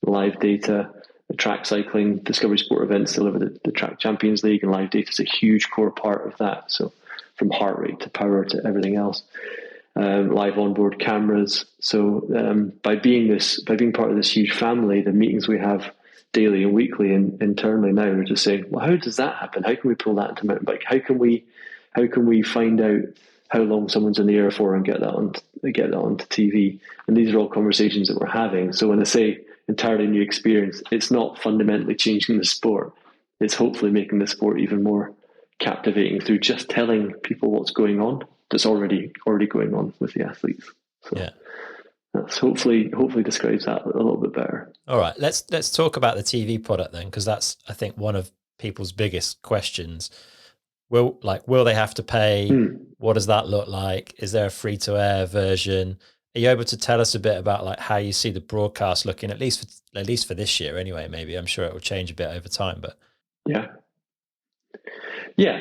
live data. The track cycling, Discovery Sport events deliver the Track Champions League, and live data is a huge core part of that. So from heart rate to power to everything else. Live onboard cameras. So by being part of this huge family, the meetings we have daily and weekly and internally now, we're just saying, well, how does that happen? How can we pull that into mountain bike? How can we find out how long someone's in the air for and get that onto TV? And these are all conversations that we're having. So when I say entirely new experience, it's not fundamentally changing the sport. It's hopefully making the sport even more captivating through just telling people what's going on that's already going on with the athletes. So yeah, that's hopefully describes that a little bit better. All right, let's talk about the TV product then, because that's, I think, one of people's biggest questions. Will they have to pay? What does that look like? Is there a free to air version? Are you able to tell us a bit about how you see the broadcast looking, at least for this year anyway? Maybe, I'm sure it will change a bit over time, but yeah.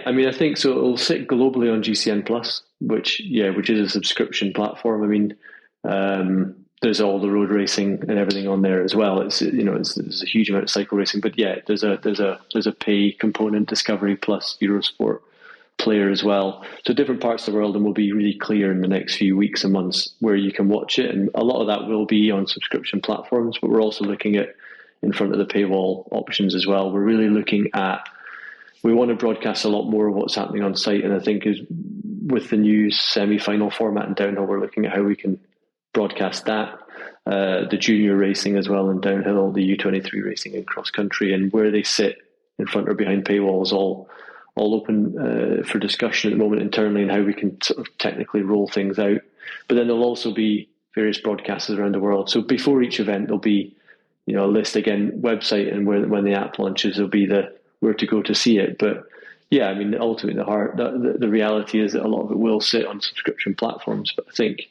I mean, I think so. It'll sit globally on GCN Plus, which is a subscription platform. I mean, there's all the road racing and everything on there as well. It's there's a huge amount of cycle racing, but there's a pay component, Discovery Plus, Eurosport Player as well. So different parts of the world, and will be really clear in the next few weeks and months where you can watch it. And a lot of that will be on subscription platforms, but we're also looking at in front of the paywall options as well. We're really looking at, we want to broadcast a lot more of what's happening on site. And I think is with the new semi-final format in downhill, we're looking at how we can broadcast that, the junior racing as well in downhill, the U23 racing in cross country, and where they sit in front or behind paywalls, all open for discussion at the moment internally, and how we can sort of technically roll things out. But then there'll also be various broadcasters around the world. So before each event, there'll be a list, again, website, and when the app launches, there'll be the where to go to see it. But yeah, I mean, ultimately, the reality is that a lot of it will sit on subscription platforms. But I think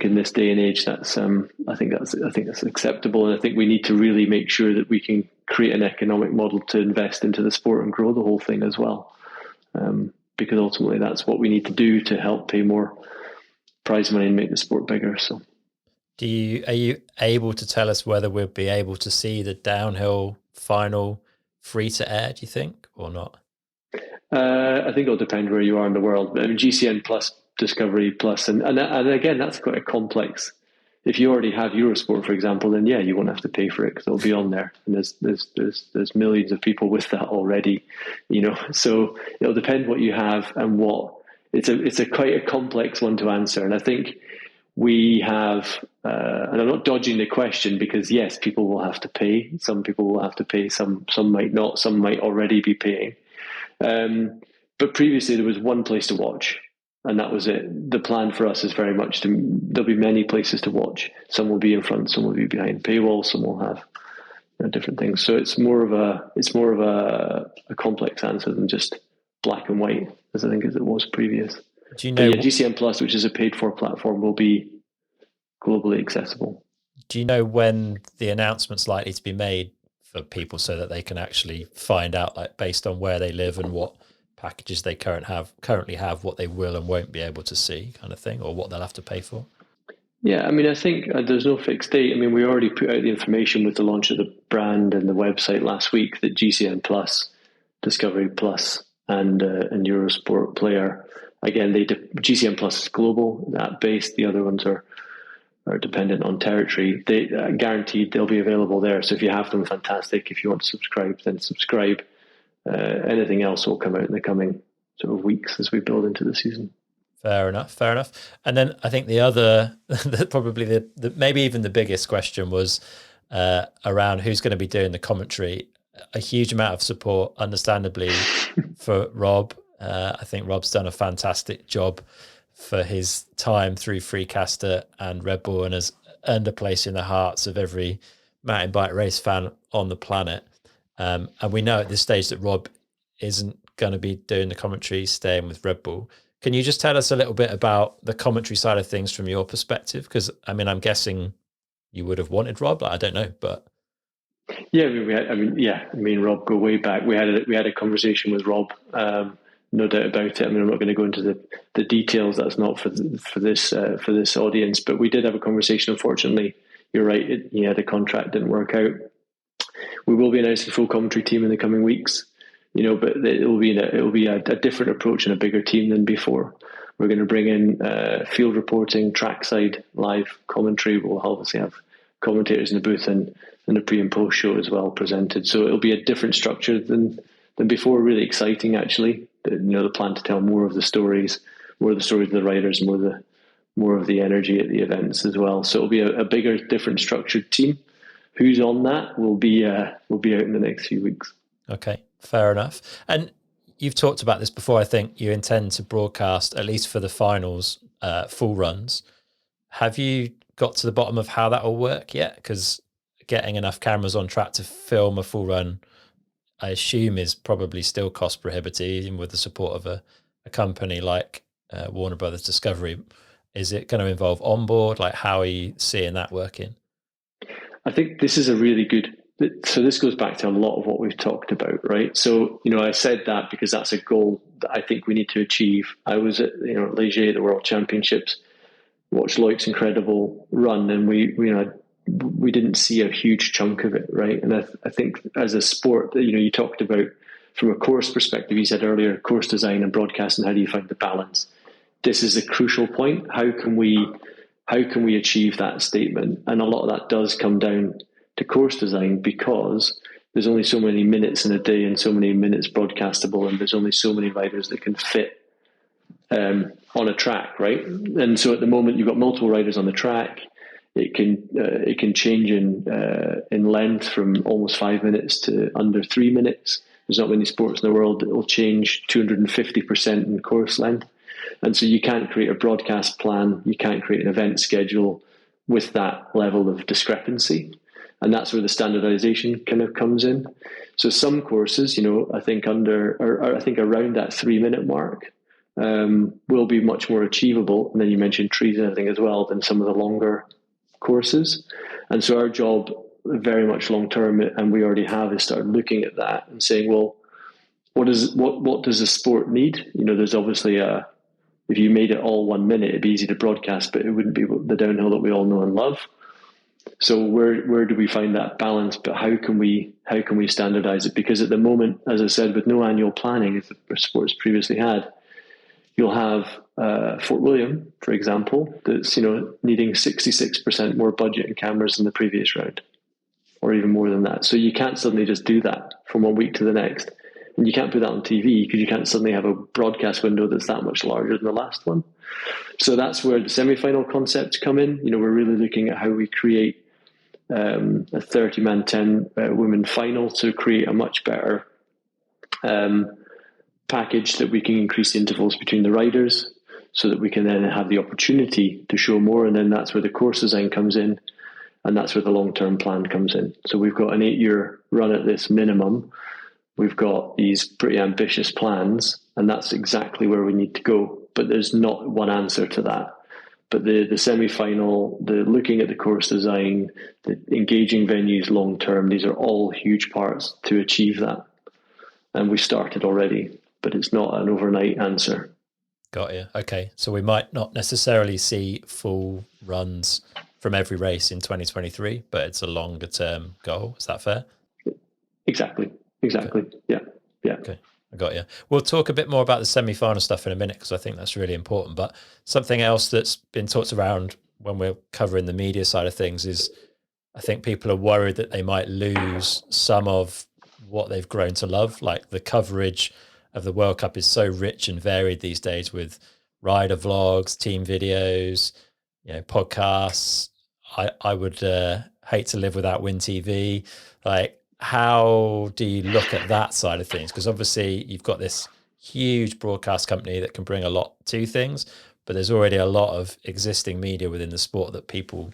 in this day and age, I think that's acceptable, and I think we need to really make sure that we can create an economic model to invest into the sport and grow the whole thing as well, because ultimately that's what we need to do to help pay more prize money and make the sport bigger. So, are you able to tell us whether we'll be able to see the downhill final free to air? Do you think, or not? I think it'll depend where you are in the world. But I mean, GCN Plus, Discovery Plus, and again, that's quite a complex. If you already have Eurosport, for example, then you won't have to pay for it because it'll be on there, and there's millions of people with that already, So it'll depend what you have and what. It's a quite a complex one to answer, and I think we have. And I'm not dodging the question, because yes, people will have to pay. Some people will have to pay. Some might not. Some might already be paying. But previously there was one place to watch, and that was it. The plan for us is very much there'll be many places to watch. Some will be in front, some will be behind paywall, some will have different things. So it's more of a complex answer than just black and white, as I think as it was previous. Do you know? GCN Plus, which is a paid for platform, will be globally accessible. Do you know when the announcement's likely to be made for people, so that they can actually find out, based on where they live and what packages they currently have, what they will and won't be able to see, kind of thing, or what they'll have to pay for? Yeah, I mean, I think there's no fixed date. I mean, we already put out the information with the launch of the brand and the website last week that GCN Plus, Discovery Plus, and Eurosport Player, again, GCN Plus is global, app based. The other ones are dependent on territory. They guaranteed they'll be available there. So if you have them, fantastic. If you want to subscribe, then subscribe. Anything else will come out in the coming sort of weeks as we build into the season. Fair enough. And then I think the other, probably the maybe even the biggest question was around who's going to be doing the commentary. A huge amount of support, understandably, for Rob. I think Rob's done a fantastic job for his time through Freecaster and Red Bull, and has earned a place in the hearts of every mountain bike race fan on the planet. And we know at this stage that Rob isn't going to be doing the commentary, staying with Red Bull. Can you just tell us a little bit about the commentary side of things from your perspective? Because, I mean, I'm guessing you would have wanted Rob. I don't know, but Yeah, Rob, go way back. We had a conversation with Rob, no doubt about it. I mean, I'm not going to go into the details. That's not for this audience. But we did have a conversation. Unfortunately, you're right. He had a contract, didn't work out. We will be announcing a full commentary team in the coming weeks. But it will be a different approach and a bigger team than before. We're going to bring in field reporting, trackside live commentary. We'll obviously have commentators in the booth and the pre and post show as well presented. So it'll be a different structure than before. Really exciting, actually. The plan to tell more of the stories of the riders, more of the energy at the events as well. So it'll be a bigger, different structured team. Who's on that will be out in the next few weeks. Okay, fair enough. And you've talked about this before. I think you intend to broadcast, at least for the finals, full runs. Have you got to the bottom of how that will work yet? Because getting enough cameras on track to film a full run, I assume, is probably still cost prohibitive, even with the support of a company like Warner Brothers Discovery. Is it going to involve onboard? Like, how are you seeing that working? I think this is a really good. So this goes back to a lot of what we've talked about, right? So, I said that because that's a goal that I think we need to achieve. I was at, Ligier, the World Championships, watched Loic's incredible run, and we didn't see a huge chunk of it, right? And I think as a sport, you talked about from a course perspective, you said earlier, course design and broadcasting, how do you find the balance? This is a crucial point. How can we achieve that statement? And a lot of that does come down to course design, because there's only so many minutes in a day and so many minutes broadcastable, and there's only so many riders that can fit on a track, right? And so at the moment, you've got multiple riders on the track. It can change in length from almost 5 minutes to under 3 minutes. There's not many sports in the world that will change 250% in course length. And so you can't create a broadcast plan, you can't create an event schedule with that level of discrepancy. And that's where the standardization kind of comes in. So some courses, I think around that 3 minute mark will be much more achievable. And then you mentioned trees and everything as well than some of the longer courses. And so our job very much long term, and we already have, is start looking at that and saying, well, what does the sport need? There's obviously if you made it all 1 minute, it'd be easy to broadcast, but it wouldn't be the downhill that we all know and love. So where do we find that balance? But how can we standardize it? Because at the moment, as I said, with no annual planning, as the sports previously had, you'll have Fort William, for example, that's needing 66% more budget and cameras than the previous round, or even more than that. So you can't suddenly just do that from 1 week to the next. And you can't put that on TV because you can't suddenly have a broadcast window that's that much larger than the last one. So that's where the semi-final concepts come in. We're really looking at how we create a 30-man 10 women final to create a much better package that we can increase the intervals between the riders so that we can then have the opportunity to show more. And then that's where the course design comes in, and that's where the long-term plan comes in. So we've got an 8-year run at this minimum. We've got these pretty ambitious plans, and that's exactly where we need to go. But there's not one answer to that. But the semi-final, the looking at the course design, the engaging venues long-term, these are all huge parts to achieve that. And we started already, but it's not an overnight answer. Got you. Okay. So we might not necessarily see full runs from every race in 2023, but it's a longer term goal. Is that fair? Exactly. Okay. Yeah. Okay. I got you. We'll talk a bit more about the semi-final stuff in a minute, because I think that's really important. But something else that's been talked around when we're covering the media side of things is, I think people are worried that they might lose some of what they've grown to love. Like, the coverage of the World Cup is so rich and varied these days, with rider vlogs, team videos, podcasts. I would hate to live without Win TV. Like, how do you look at that side of things? Because obviously you've got this huge broadcast company that can bring a lot to things, but there's already a lot of existing media within the sport that people,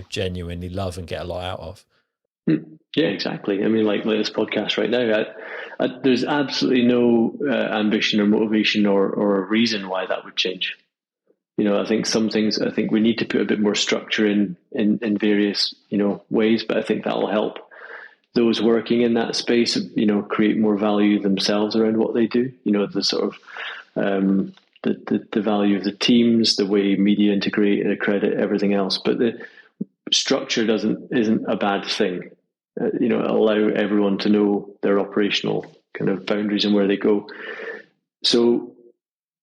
genuinely love and get a lot out of. Yeah, exactly. I mean, like this podcast right now, there's absolutely no ambition or motivation or reason why that would change. I think some things, I think we need to put a bit more structure in various, ways, but I think that will help those working in that space, create more value themselves around what they do. The sort of the value of the teams, the way media integrate, accredit, everything else. But the structure isn't a bad thing. Allow everyone to know their operational kind of boundaries and where they go. So,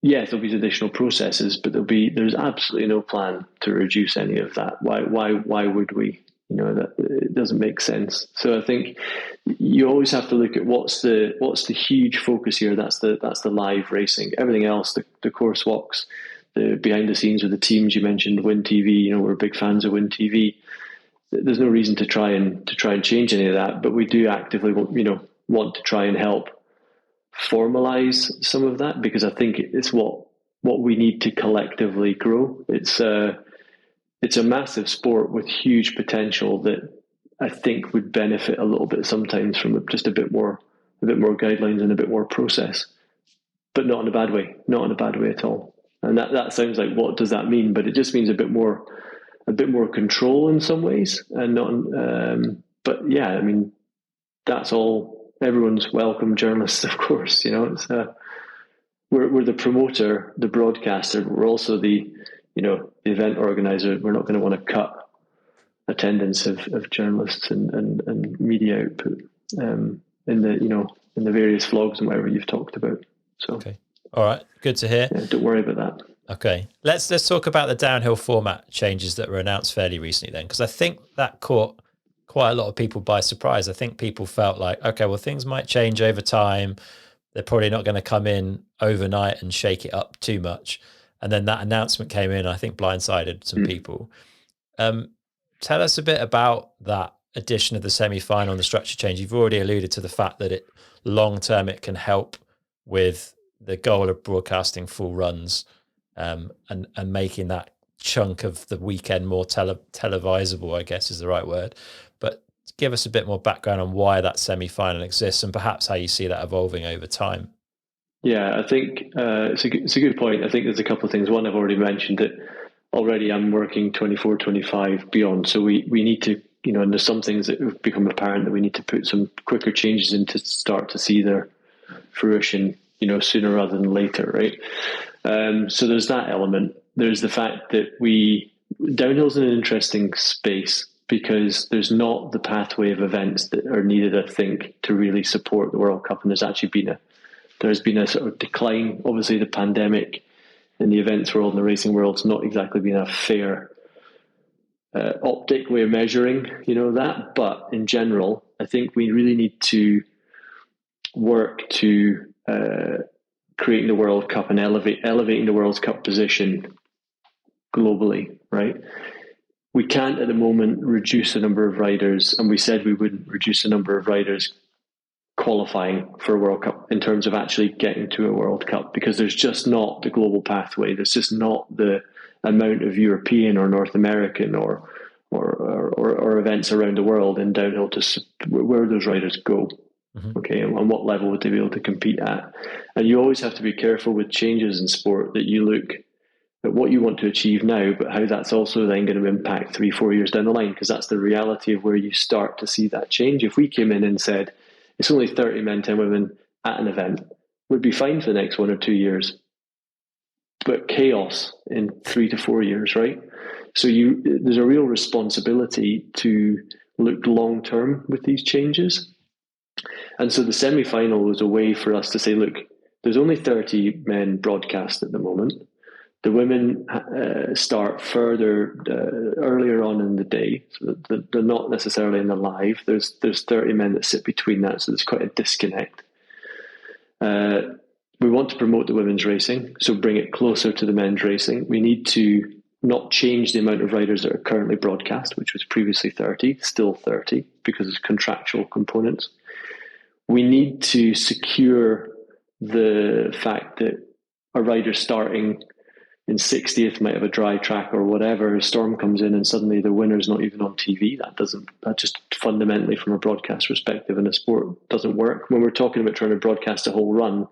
yeah, there'll be additional processes, but there's absolutely no plan to reduce any of that. Why would we? That it doesn't make sense. So I think you always have to look at what's the huge focus here. That's the live racing. Everything else, the course walks, the behind the scenes with the teams. You mentioned Win TV. We're big fans of Win TV. There's no reason to try and change any of that, but we do actively want to try and help formalize some of that, because I think it's what we need to collectively grow. It's a massive sport with huge potential that I think would benefit a little bit sometimes from just a bit more guidelines and a bit more process, but not in a bad way at all. And that sounds like, what does that mean? But it just means a bit more control in some ways, and not. But yeah, I mean, that's all. Everyone's welcome. Journalists, of course. It's we're the promoter, the broadcaster. We're also the event organizer. We're not going to want to cut attendance of journalists and media output in the various vlogs and whatever you've talked about. So okay, all right, good to hear. Yeah, don't worry about that. Okay, let's talk about the downhill format changes that were announced fairly recently then, because I think that caught quite a lot of people by surprise. I think people felt like, okay, well, things might change over time. They're probably not going to come in overnight and shake it up too much. And then that announcement came in, I think blindsided some people. Tell us a bit about that addition of the semi-final and the structure change. You've already alluded to the fact that long term it can help with the goal of broadcasting full runs, and making that chunk of the weekend more televisable, I guess is the right word. But give us a bit more background on why that semi-final exists, and perhaps how you see that evolving over time. Yeah, I think it's a good point. I think there's a couple of things. One, I've already mentioned that already I'm working 24, 25 beyond. So we need to, and there's some things that have become apparent that we need to put some quicker changes in to start to see their fruition, sooner rather than later, right? So there's that element. There's the fact that downhill's in an interesting space because there's not the pathway of events that are needed, I think, to really support the World Cup. And there's been a sort of decline. Obviously, the pandemic in the events world and the racing world's not exactly been a fair optic way of measuring, that. But in general, I think we really need to work to creating the World Cup and elevating the World Cup position globally, right? We can't at the moment reduce the number of riders, and we said we wouldn't reduce the number of riders qualifying for a World Cup in terms of actually getting to a World Cup, because there's just not the global pathway. There's just not the amount of European or North American or events around the world in downhill to where those riders go. Mm-hmm. Okay, and what level would they be able to compete at? And you always have to be careful with changes in sport that you look at what you want to achieve now, but how that's also then going to impact 3-4 years down the line, because that's the reality of where you start to see that change. If we came in and said it's only 30 men, 10 women at an event, we'd be fine for the next 1 or 2 years, but chaos in 3 to 4 years, right? So there's a real responsibility to look long term with these changes. And so the semi-final was a way for us to say, look, there's only 30 men broadcast at the moment. The women start further earlier on in the day, so they're not necessarily in the live. There's 30 men that sit between that, so there's quite a disconnect. We want to promote the women's racing, so bring it closer to the men's racing. We need to not change the amount of riders that are currently broadcast, which was previously 30, still 30, because it's contractual components. We need to secure the fact that a rider starting in 60th might have a dry track or whatever, a storm comes in and suddenly the winner's not even on TV. That just fundamentally from a broadcast perspective in a sport doesn't work. When we're talking about trying to broadcast a whole run,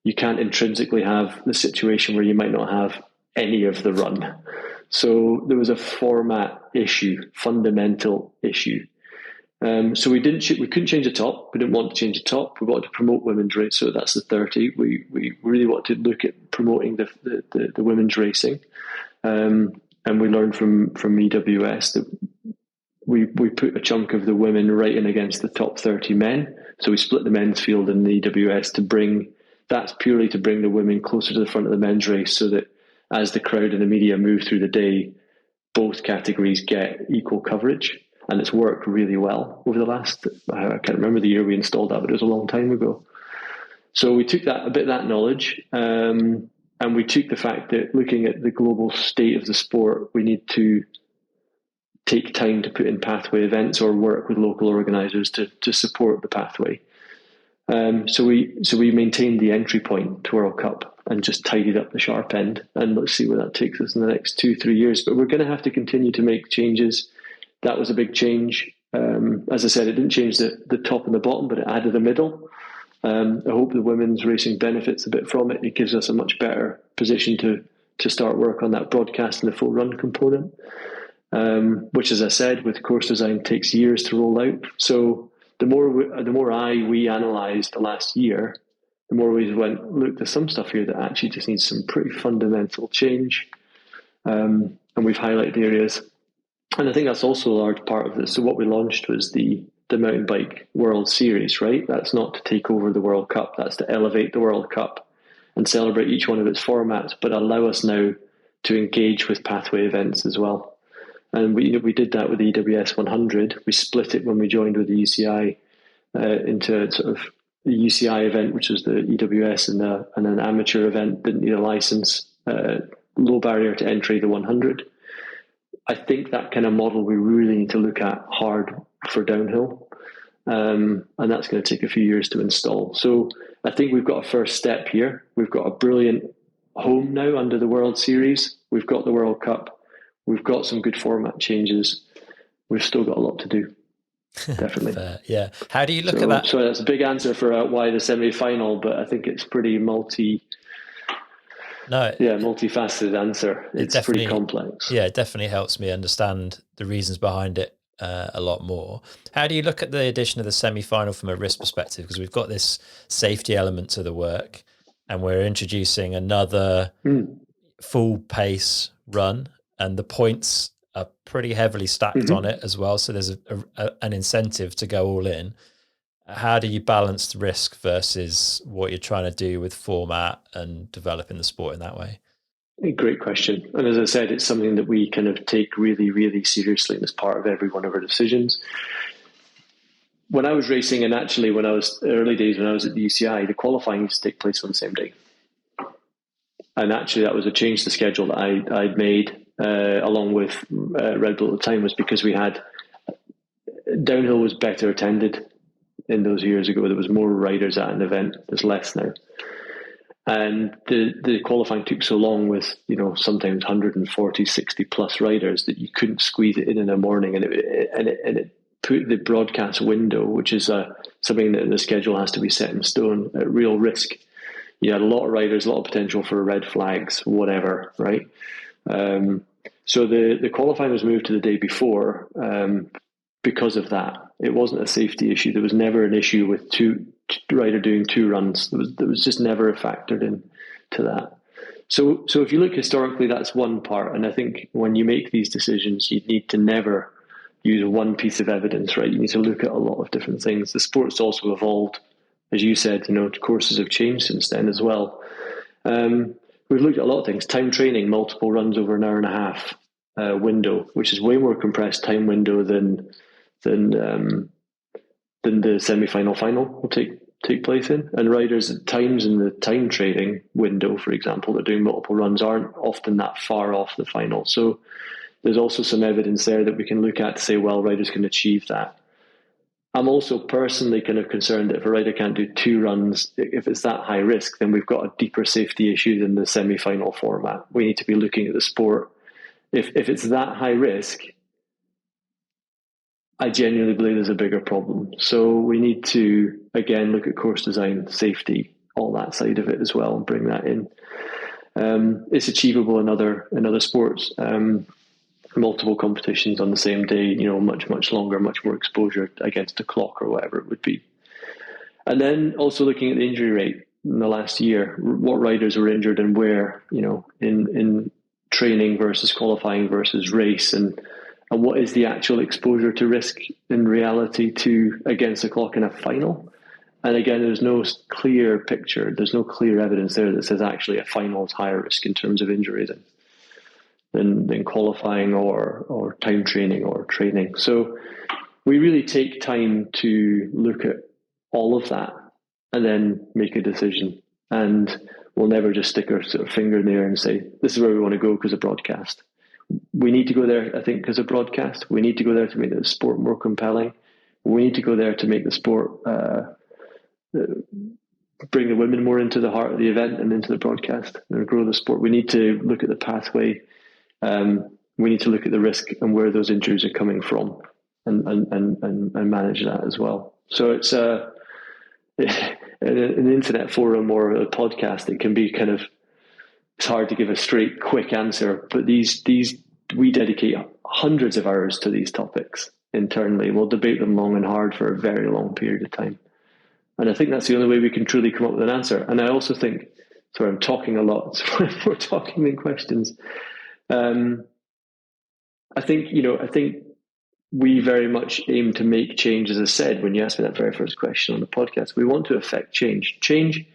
you can't intrinsically have the situation where you might not have any of the run. So there was a format issue, fundamental issue. So we couldn't change the top. We didn't want to change the top. We wanted to promote women's race, so that's the 30. We really wanted to look at promoting the women's racing, and we learned from EWS that we put a chunk of the women right in against the top 30 men. So we split the men's field in the EWS that's purely to bring the women closer to the front of the men's race, so that as the crowd and the media move through the day, both categories get equal coverage. And it's worked really well over the last, I can't remember the year we installed that, but it was a long time ago. So we took that knowledge, and we took the fact that looking at the global state of the sport, we need to take time to put in pathway events or work with local organisers to support the pathway. So we maintained the entry point to World Cup and just tidied up the sharp end. And let's see where that takes us in the next 2-3 years. But we're going to have to continue to make changes. That was a big change. As I said, it didn't change the top and the bottom, but it added a middle. I hope the women's racing benefits a bit from it. It gives us a much better position to start work on that broadcast and the full run component, which, as I said, with course design takes years to roll out. So the more we analysed the last year, the more we went, look, there's some stuff here that actually just needs some pretty fundamental change. And we've highlighted the areas. And I think that's also a large part of this. So what we launched was the Mountain Bike World Series, right? That's not to take over the World Cup. That's to elevate the World Cup and celebrate each one of its formats, but allow us now to engage with pathway events as well. And we did that with the EWS 100. We split it when we joined with the UCI into a sort of the UCI event, which was the EWS, and an amateur event, didn't need a license, low barrier to entry, the 100. I think that kind of model we really need to look at hard for downhill, and that's going to take a few years to install. So I think we've got a first step here. We've got a brilliant home now under the World Series. We've got the World Cup. We've got some good format changes. We've still got a lot to do, definitely. Yeah. How do you look at that? So that's a big answer for why the semi-final, but I think it's pretty multifaceted answer. It's pretty complex. Yeah, it definitely helps me understand the reasons behind it a lot more. How do you look at the addition of the semi-final from a risk perspective? Because we've got this safety element to the work, and we're introducing another full pace run, and the points are pretty heavily stacked on it as well. So there's an incentive to go all in. How do you balance the risk versus what you're trying to do with format and developing the sport in that way? Great question. And as I said, it's something that we kind of take really, really seriously as part of every one of our decisions. When I was racing, and actually when I was early days when I was at the UCI, the qualifying used to take place on the same day. And actually that was a change to schedule that I'd made along with Red Bull at the time, was because we had downhill was better attended in those years ago. There was more riders at an event. There's less now. And the qualifying took so long with, sometimes 140, 60 plus riders that you couldn't squeeze it in a morning. And it put the broadcast window, which is something that in the schedule has to be set in stone, at real risk. You had a lot of riders, a lot of potential for red flags, whatever, right? So the qualifying was moved to the day before because of that. It wasn't a safety issue. There was never an issue with rider doing two runs. There was just never factored in to that. So if you look historically, that's one part. And I think when you make these decisions, you need to never use one piece of evidence, right? You need to look at a lot of different things. The sport's also evolved. As you said, courses have changed since then as well. We've looked at a lot of things. Time training, multiple runs over an hour and a half window, which is way more compressed time window than the semi-final final will take place in. And riders at times in the time training window, for example, that are doing multiple runs aren't often that far off the final. So there's also some evidence there that we can look at to say, well, riders can achieve that. I'm also personally kind of concerned that if a rider can't do 2 runs, if it's that high risk, then we've got a deeper safety issue than the semi-final format. We need to be looking at the sport. If it's that high risk, I genuinely believe there's a bigger problem. So we need to, again, look at course design, safety, all that side of it as well, and bring that in. It's achievable in other sports. Multiple competitions on the same day, much longer, much more exposure against a clock or whatever it would be. And then also looking at the injury rate in the last year, what riders were injured and where, in training versus qualifying versus race, and what is the actual exposure to risk in reality to against the clock in a final. And again, there's no clear picture, there's no clear evidence there that says actually a final is higher risk in terms of injury than qualifying or time training or training. So we really take time to look at all of that and then make a decision. And we'll never just stick our sort of finger in the air and say, this is where we want to go because of broadcast. We need to go there, I think, because of broadcast. We need to go there to make the sport more compelling. We need to go there to make the sport, bring the women more into the heart of the event and into the broadcast and grow the sport. We need to look at the pathway. We need to look at the risk and where those injuries are coming from and manage that as well. So it's an internet forum or a podcast. It can be kind of, it's hard to give a straight, quick answer, but these we dedicate hundreds of hours to these topics internally. We'll debate them long and hard for a very long period of time. And I think that's the only way we can truly come up with an answer. And I also think, sorry, I'm talking a lot, so we're talking in questions. I think we very much aim to make change, as I said, when you asked me that very first question on the podcast. We want to affect change. Change,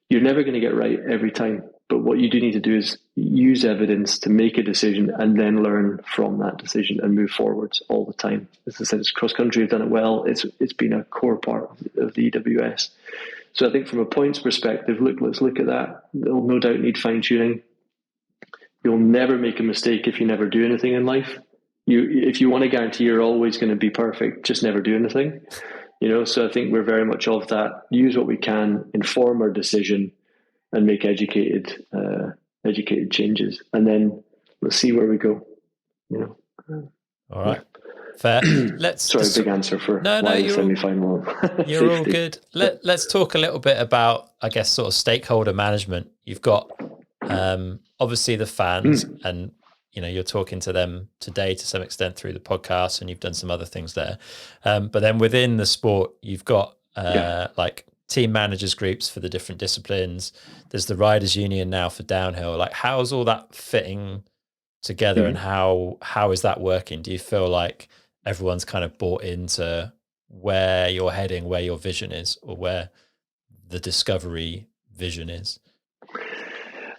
you're never going to get right every time. But what you do need to do is use evidence to make a decision and then learn from that decision and move forwards all the time. As I said, it's cross-country have done it well. It's been a core part of the EWS. So I think from a points perspective, let's look at that. They'll no doubt need fine-tuning. You'll never make a mistake if you never do anything in life. If you want to guarantee you're always going to be perfect, just never do anything. So I think we're very much of that. Use what we can, inform our decision, and make educated changes, and then let's see where we go. All right, fair. Big answer for the semi-final. You're all good. Let's talk a little bit about, I guess, sort of stakeholder management. You've got obviously the fans, and you're talking to them today to some extent through the podcast, and you've done some other things there. But then within the sport, you've got like team managers groups for the different disciplines. There's the riders union now for downhill. Like, how's all that fitting together, and how is that working? Do you feel like everyone's kind of bought into where you're heading, where your vision is, or where the Discovery vision is?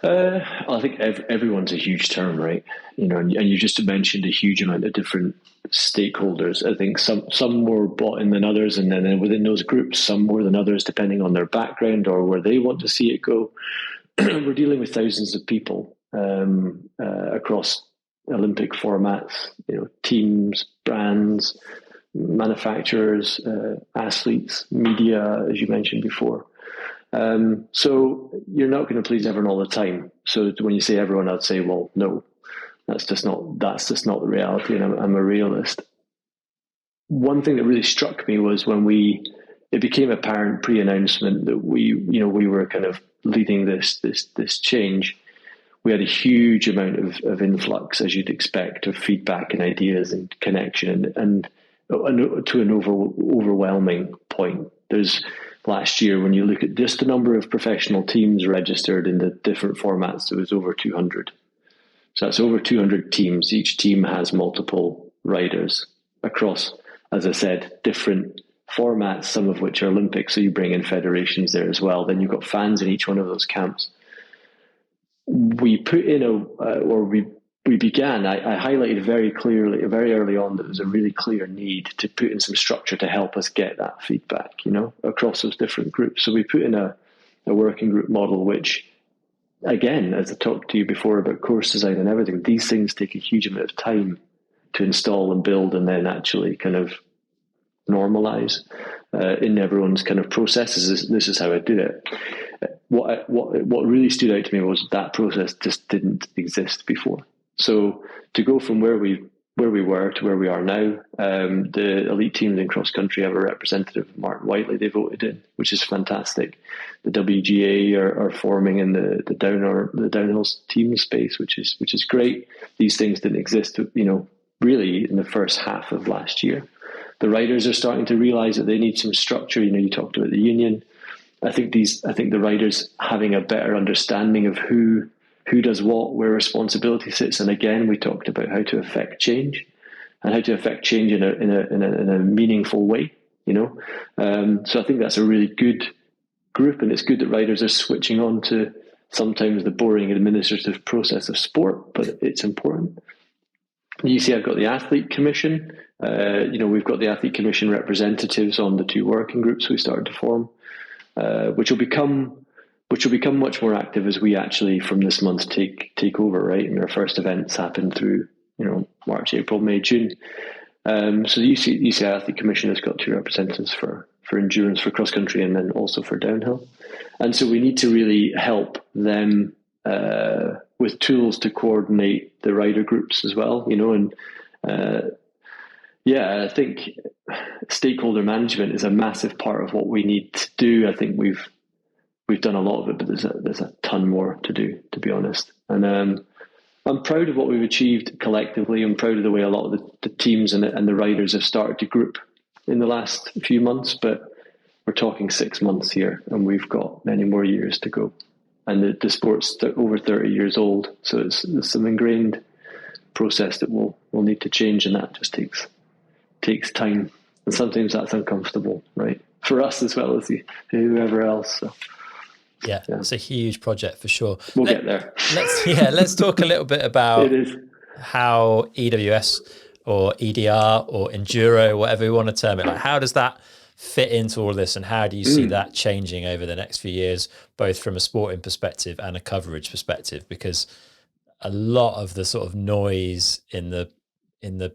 I think everyone's a huge term, right? And you just mentioned a huge amount of different stakeholders. I think some more bought in than others, and then within those groups, some more than others, depending on their background or where they want to see it go. We're dealing with thousands of people across Olympic formats, teams, brands, manufacturers, athletes, media, as you mentioned before. So you're not going to please everyone all the time. So when you say everyone, I'd say, well, no, that's just not the reality. And I'm a realist. One thing that really struck me was when it became apparent pre-announcement that we were kind of leading this change. We had a huge amount of influx, as you'd expect, of feedback and ideas and connection, and to an overwhelming point. Last year, when you look at just the number of professional teams registered in the different formats, there was over 200. So that's over 200 teams. Each team has multiple riders across, as I said, different formats, some of which are Olympic. So you bring in federations there as well. Then you've got fans in each one of those camps. We put in we began, I highlighted very clearly, very early on, that there was a really clear need to put in some structure to help us get that feedback, across those different groups. So we put in a working group model, which, again, as I talked to you before about course design and everything, these things take a huge amount of time to install and build and then actually kind of normalize in everyone's kind of processes. This is how I do it. What really stood out to me was that process just didn't exist before. So to go from where we were to where we are now, the elite teams in cross country have a representative, Martin Whiteley, they voted in, which is fantastic. The WGA are forming in the downhill team space, which is great. These things didn't exist, really in the first half of last year. The riders are starting to realize that they need some structure. You talked about the union. I think the riders having a better understanding of who does what, where responsibility sits. And again, we talked about how to affect change and how to affect change in a meaningful way, So I think that's a really good group, and it's good that riders are switching on to sometimes the boring administrative process of sport, but it's important. You see, I've got the athlete commission. We've got the athlete commission representatives on the 2 working groups we started to form, which will become much more active as we actually from this month take over, right? And our first events happen through March, April, May, June. So the UCI Athlete Commission has got 2 representatives for endurance, for cross country, and then also for downhill. And so we need to really help them with tools to coordinate the rider groups as well, I think stakeholder management is a massive part of what we need to do. I think we've done a lot of it, but there's a ton more to do, to be honest. And I'm proud of what we've achieved collectively. I'm proud of the way a lot of the teams and the riders have started to group in the last few months, but we're talking 6 months here, and we've got many more years to go. And the sport's over 30 years old, so it's some ingrained process that we'll need to change, and that just takes time. And sometimes that's uncomfortable, right? For us as well as whoever else. So. Yeah, it's a huge project for sure. We'll get there. Let's talk a little bit about how EWS or EDR or Enduro, whatever we want to term it, like how does that fit into all of this, and how do you see that changing over the next few years, both from a sporting perspective and a coverage perspective? Because a lot of the sort of noise in the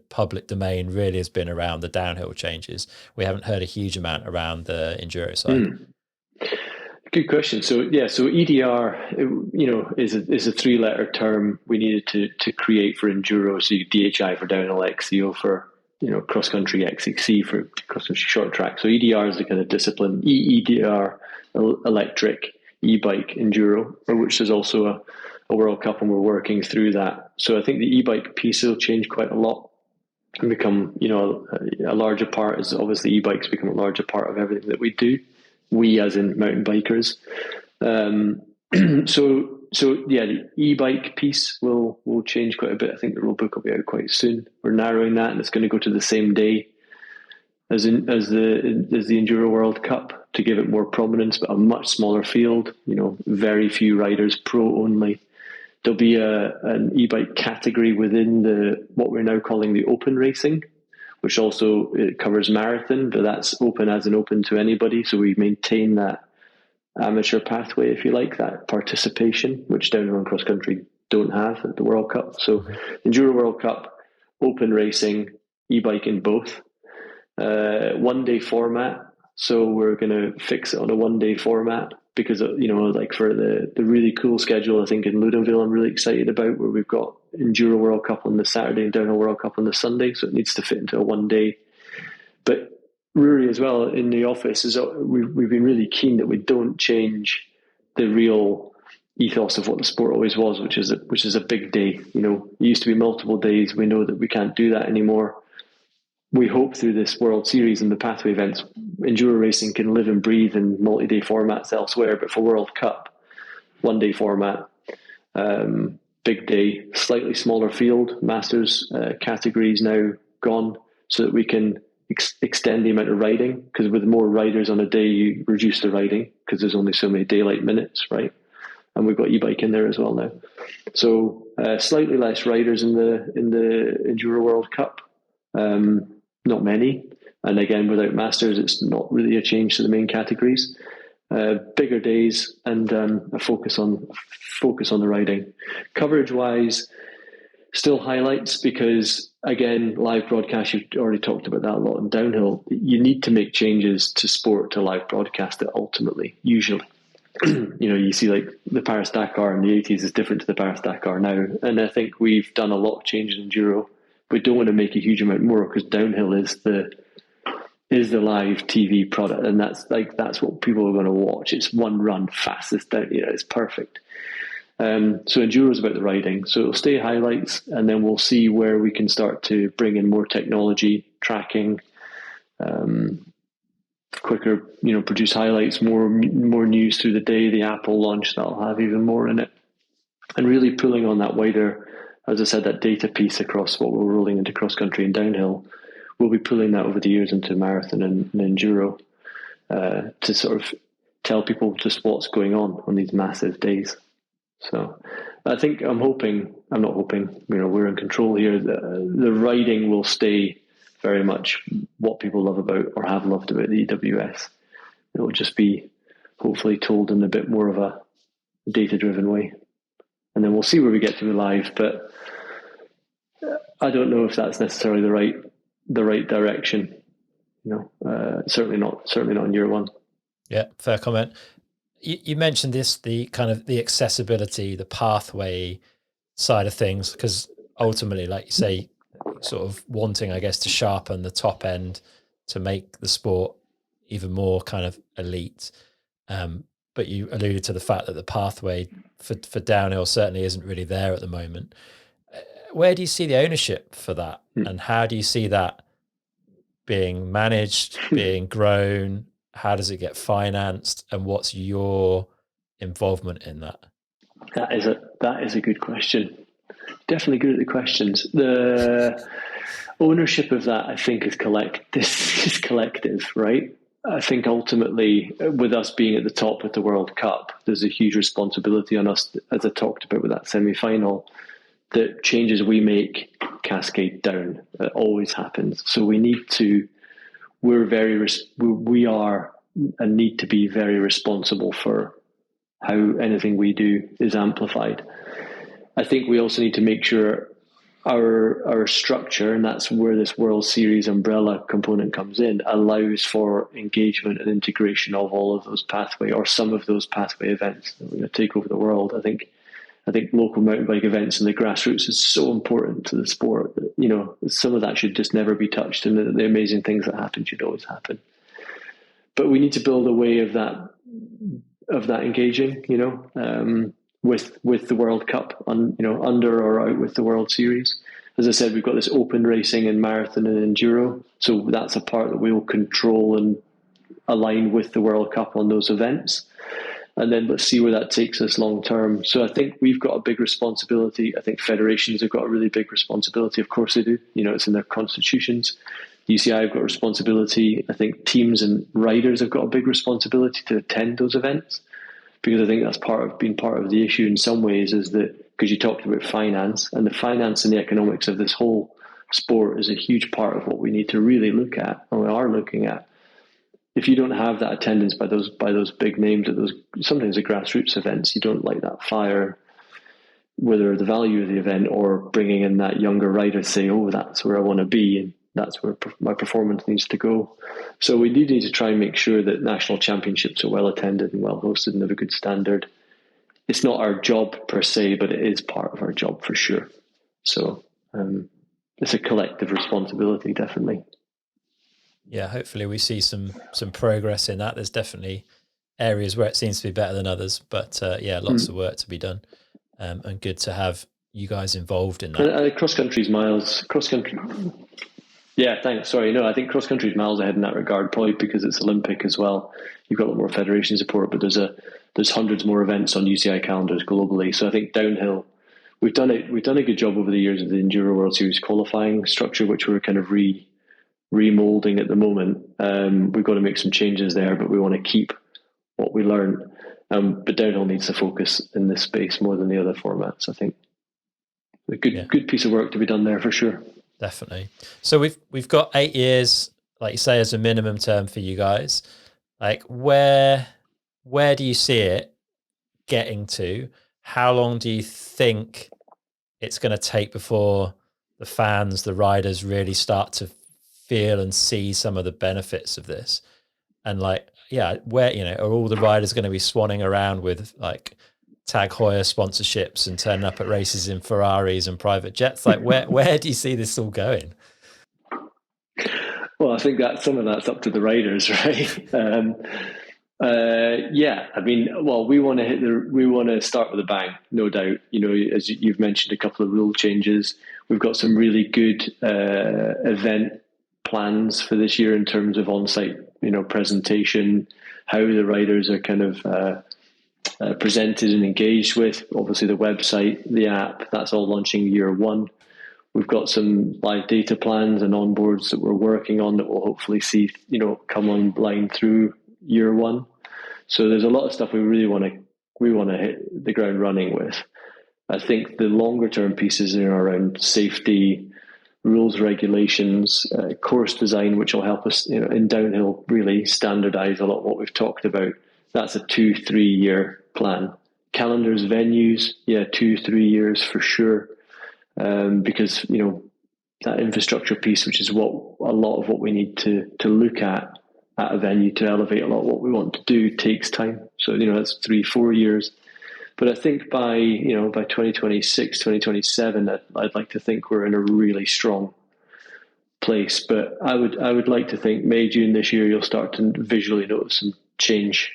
public domain really has been around the downhill changes. We haven't heard a huge amount around the enduro side. Good question. So EDR, is a 3-letter term we needed to create for enduro. So DHI for downhill, XCO for cross country, XXC for cross country short track. So EDR is the kind of discipline. EEDR, electric, e-bike, enduro, for which there's also a World Cup, and we're working through that. So I think the e-bike piece will change quite a lot and become a larger part. Is obviously e-bikes become a larger part of everything that we do. We as in mountain bikers. The e-bike piece will change quite a bit. I think the rulebook will be out quite soon. We're narrowing that, and it's going to go to the same day as the Enduro World Cup to give it more prominence, but a much smaller field. Very few riders, pro only. There'll be an e-bike category within what we're now calling the open racing, which also it covers marathon, but that's open as in open to anybody. So we maintain that amateur pathway, if you like, that participation, which downhill and cross country don't have at the World Cup. So Enduro World Cup, open racing, e-bike in both. 1-day format. So we're going to fix it on a 1-day format because, like for the really cool schedule, I think in Ludenville, I'm really excited about, where we've got Enduro World Cup on the Saturday and Downhill World Cup on the Sunday. So it needs to fit into a 1-day. But Rory as well in the office we've been really keen that we don't change the real ethos of what the sport always was, which is a big day. It used to be multiple days. We know that we can't do that anymore. We hope through this World Series and the pathway events, enduro racing can live and breathe in multi-day formats elsewhere. But for World Cup, 1-day format, big day, slightly smaller field, Masters categories now gone, so that we can extend the amount of riding, because with more riders on a day, you reduce the riding because there's only so many daylight minutes, right? And we've got e-bike in there as well now. So slightly less riders in the Enduro World Cup. Not many, and again without Masters, it's not really a change to the main categories. Bigger days and a focus on the riding. Coverage wise, Still highlights, because again, live broadcast, you've already talked about that a lot in downhill. You need to make changes to sport to live broadcast it ultimately, usually. You see like the Paris Dakar in the 80s is different to the Paris Dakar now. And I think we've done a lot of changes in Enduro. We don't want to make a huge amount more, because downhill is the live TV product, and that's what people are going to watch. It's one run, fastest down, it's perfect. So Enduro is about the riding, so it'll stay highlights, and then we'll see where we can start to bring in more technology, tracking, quicker, produce highlights, more news through the day. The Apple launch, that'll have even more in it, and really pulling on that wider, as I said, that data piece across what we're rolling into cross country and downhill. We'll be pulling that over the years into marathon and Enduro, to sort of tell people just what's going on these massive days. So I think I'm not hoping, we're in control here. The riding will stay very much what people love about, or have loved about, the EWS. It will just be hopefully told in a bit more of a data-driven way. And then we'll see where we get to with live, but I don't know if that's necessarily the right direction. Certainly not in year one. Yeah, fair comment. You mentioned the kind of the accessibility, the pathway side of things, because ultimately, like you say, sort of wanting, I guess, to sharpen the top end to make the sport even more kind of elite. But you alluded to the fact that the pathway for downhill certainly isn't really there at the moment. Where do you see the ownership for that? And how do you see that being managed, being grown? How does it get financed? And what's your involvement in that? That is a good question. Definitely good at the questions. The ownership of that, I think, is collective, right? I think ultimately, with us being at the top with the World Cup, there's a huge responsibility on us, as I talked about with that semi-final, that changes we make cascade down. It always happens. So we are and need to be very responsible for how anything we do is amplified. I think we also need to make sure our structure, and that's where this World Series umbrella component comes in, allows for engagement and integration of all of those pathway, or some of those pathway events that we're going to take over the world. I think local mountain bike events and the grassroots is so important to the sport that, some of that should just never be touched, and the amazing things that happen should always happen. But we need to build a way of that engaging, with the World Cup, under or out with the World Series. As I said, we've got this open racing in marathon and enduro, so that's a part that we will control and align with the World Cup on those events. And then let's see where that takes us long term. So I think we've got a big responsibility. I think federations have got a really big responsibility. Of course they do. It's in their constitutions. UCI have got a responsibility. I think teams and riders have got a big responsibility to attend those events, because I think that's part of the issue in some ways, is that, because you talked about finance, and the finance and the economics of this whole sport is a huge part of what we need to really look at, and we are looking at. If you don't have that attendance by those big names at those, sometimes the grassroots events, you don't light that fire, whether the value of the event or bringing in that younger rider, say, oh, that's where I want to be, and that's where my performance needs to go. So we do need to try and make sure that national championships are well attended and well hosted and of a good standard. It's not our job per se, but it is part of our job for sure. So it's a collective responsibility, definitely. Yeah, hopefully we see some progress in that. There's definitely areas where it seems to be better than others, but lots of work to be done, and good to have you guys involved in that. Cross-country's miles. Yeah, thanks. Sorry, no, I think cross-country's miles ahead in that regard, probably because it's Olympic as well. You've got a lot more federation support, but there's hundreds more events on UCI calendars globally. So I think downhill, we've done a good job over the years of the Enduro World Series qualifying structure, which we're kind of remolding at the moment. We've got to make some changes there, but we want to keep what we learned. But downhill needs to focus in this space more than the other formats. I think a good piece of work to be done there for sure. Definitely. So we've got 8 years, like you say, as a minimum term for you guys. Like where do you see it getting to? How long do you think it's going to take before the fans, the riders really start to feel and see some of the benefits of this. And like, yeah, where, are all the riders going to be swanning around with like Tag Heuer sponsorships and turning up at races in Ferraris and private jets? Like, where do you see this all going? Well, I think that some of that's up to the riders, right? Yeah, I mean, well, we want to start with a bang, no doubt. As you've mentioned, a couple of rule changes. We've got some really good event plans for this year in terms of on-site, presentation, how the riders are kind of presented and engaged with. Obviously, the website, the app, that's all launching year one. We've got some live data plans and onboards that we're working on that we'll hopefully see, come online through year one. So there's a lot of stuff we want to hit the ground running with. I think the longer term pieces are around safety, rules, regulations, course design, which will help us, in downhill really standardize a lot of what we've talked about. That's a 2-3 year plan. Calendars, venues, 2-3 years for sure. Because that infrastructure piece, which is a lot of what we need to look at a venue to elevate a lot of what we want to do, takes time. So that's 3-4 years. But I think by 2026, 2027, I'd like to think we're in a really strong place. But I would like to think May, June this year you'll start to visually notice some change,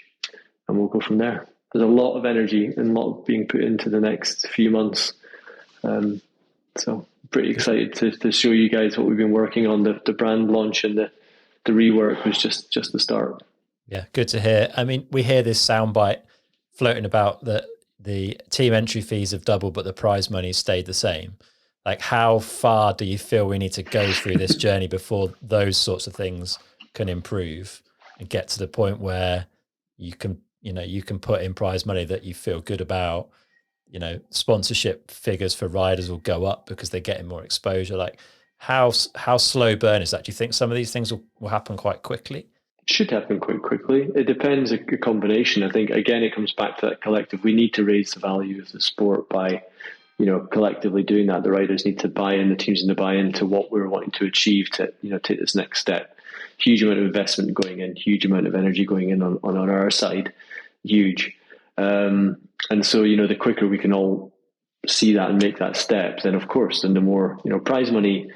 and we'll go from there. There's a lot of energy and a lot being put into the next few months. So pretty excited to show you guys what we've been working on. The brand launch and the rework was just the start. Yeah, good to hear. I mean, we hear this soundbite floating about that the team entry fees have doubled, but the prize money stayed the same. Like, how far do you feel we need to go through this journey before those sorts of things can improve and get to the point where you can put in prize money that you feel good about? Sponsorship figures for riders will go up because they're getting more exposure. Like, how slow burn is that? Do you think some of these things will happen quite quickly? Should happen quite quickly. It depends, a combination. I think, again, it comes back to that collective. We need to raise the value of the sport by, collectively doing that. The riders need to buy in, the teams need to buy into what we're wanting to achieve to, take this next step. Huge amount of investment going in, huge amount of energy going in on our side, huge. And so, the quicker we can all see that and make that step, then of course, then the more, prize money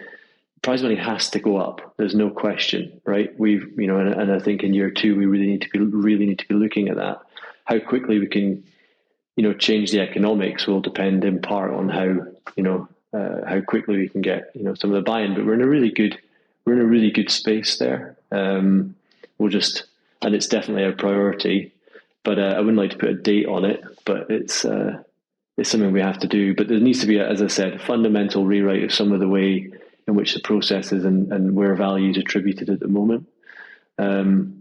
has to go up. There's no question, right? We've, and I think in year two, we really need to be looking at that. How quickly we can, change the economics will depend in part on how quickly we can get, some of the buy-in. But we're in a really good space there. And it's definitely a priority. But I wouldn't like to put a date on it. But it's something we have to do. But there needs to be, as I said, a fundamental rewrite of some of the way in which the process is and where value is attributed at the moment,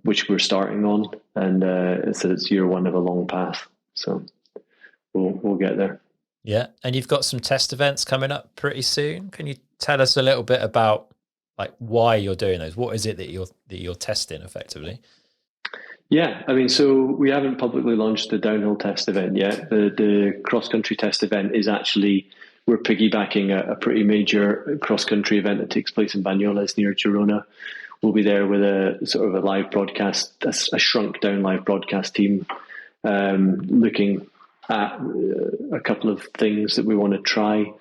which we're starting on. And it's year one of a long path. So we'll get there. Yeah. And you've got some test events coming up pretty soon. Can you tell us a little bit about like why you're doing those? What is it that you're testing effectively? Yeah, I mean, so we haven't publicly launched the downhill test event yet. The cross-country test event is actually, we're piggybacking a pretty major cross-country event that takes place in Banyoles near Girona. We'll be there with a sort of a live broadcast, a shrunk-down live broadcast team, looking at a couple of things that we want to try.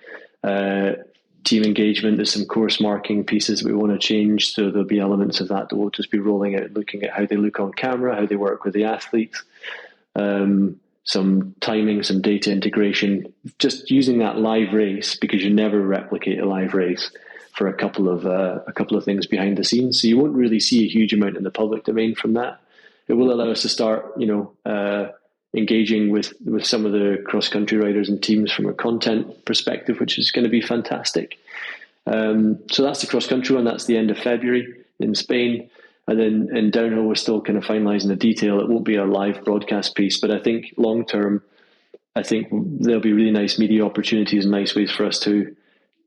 Team engagement, there's some course marking pieces that we want to change, so there'll be elements of that we'll just be rolling out, looking at how they look on camera, how they work with the athletes, some timing, some data integration, just using that live race, because you never replicate a live race, for a couple of things behind the scenes. So you won't really see a huge amount in the public domain from that. It will allow us to start, engaging with some of the cross-country riders and teams from a content perspective, which is going to be fantastic. So that's the cross-country one. That's the end of February in Spain. And then in downhill, we're still kind of finalising the detail. It won't be a live broadcast piece, but I think long-term, I think there'll be really nice media opportunities and nice ways for us to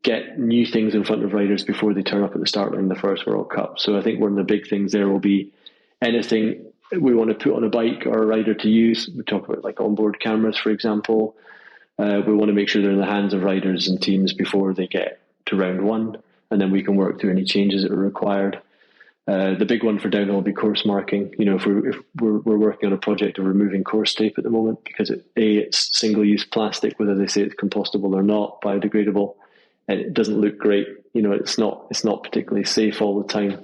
get new things in front of riders before they turn up at the start line in the first World Cup. So I think one of the big things there will be anything we want to put on a bike or a rider to use. We talk about like onboard cameras, for example, We want to make sure they're in the hands of riders and teams before they get to round one, and then we can work through any changes that are required. The big one for downhill will be course marking. If we're working on a project of removing course tape at the moment, because it's single-use plastic, whether they say it's compostable or not, biodegradable, and it doesn't look great. It's not particularly safe all the time.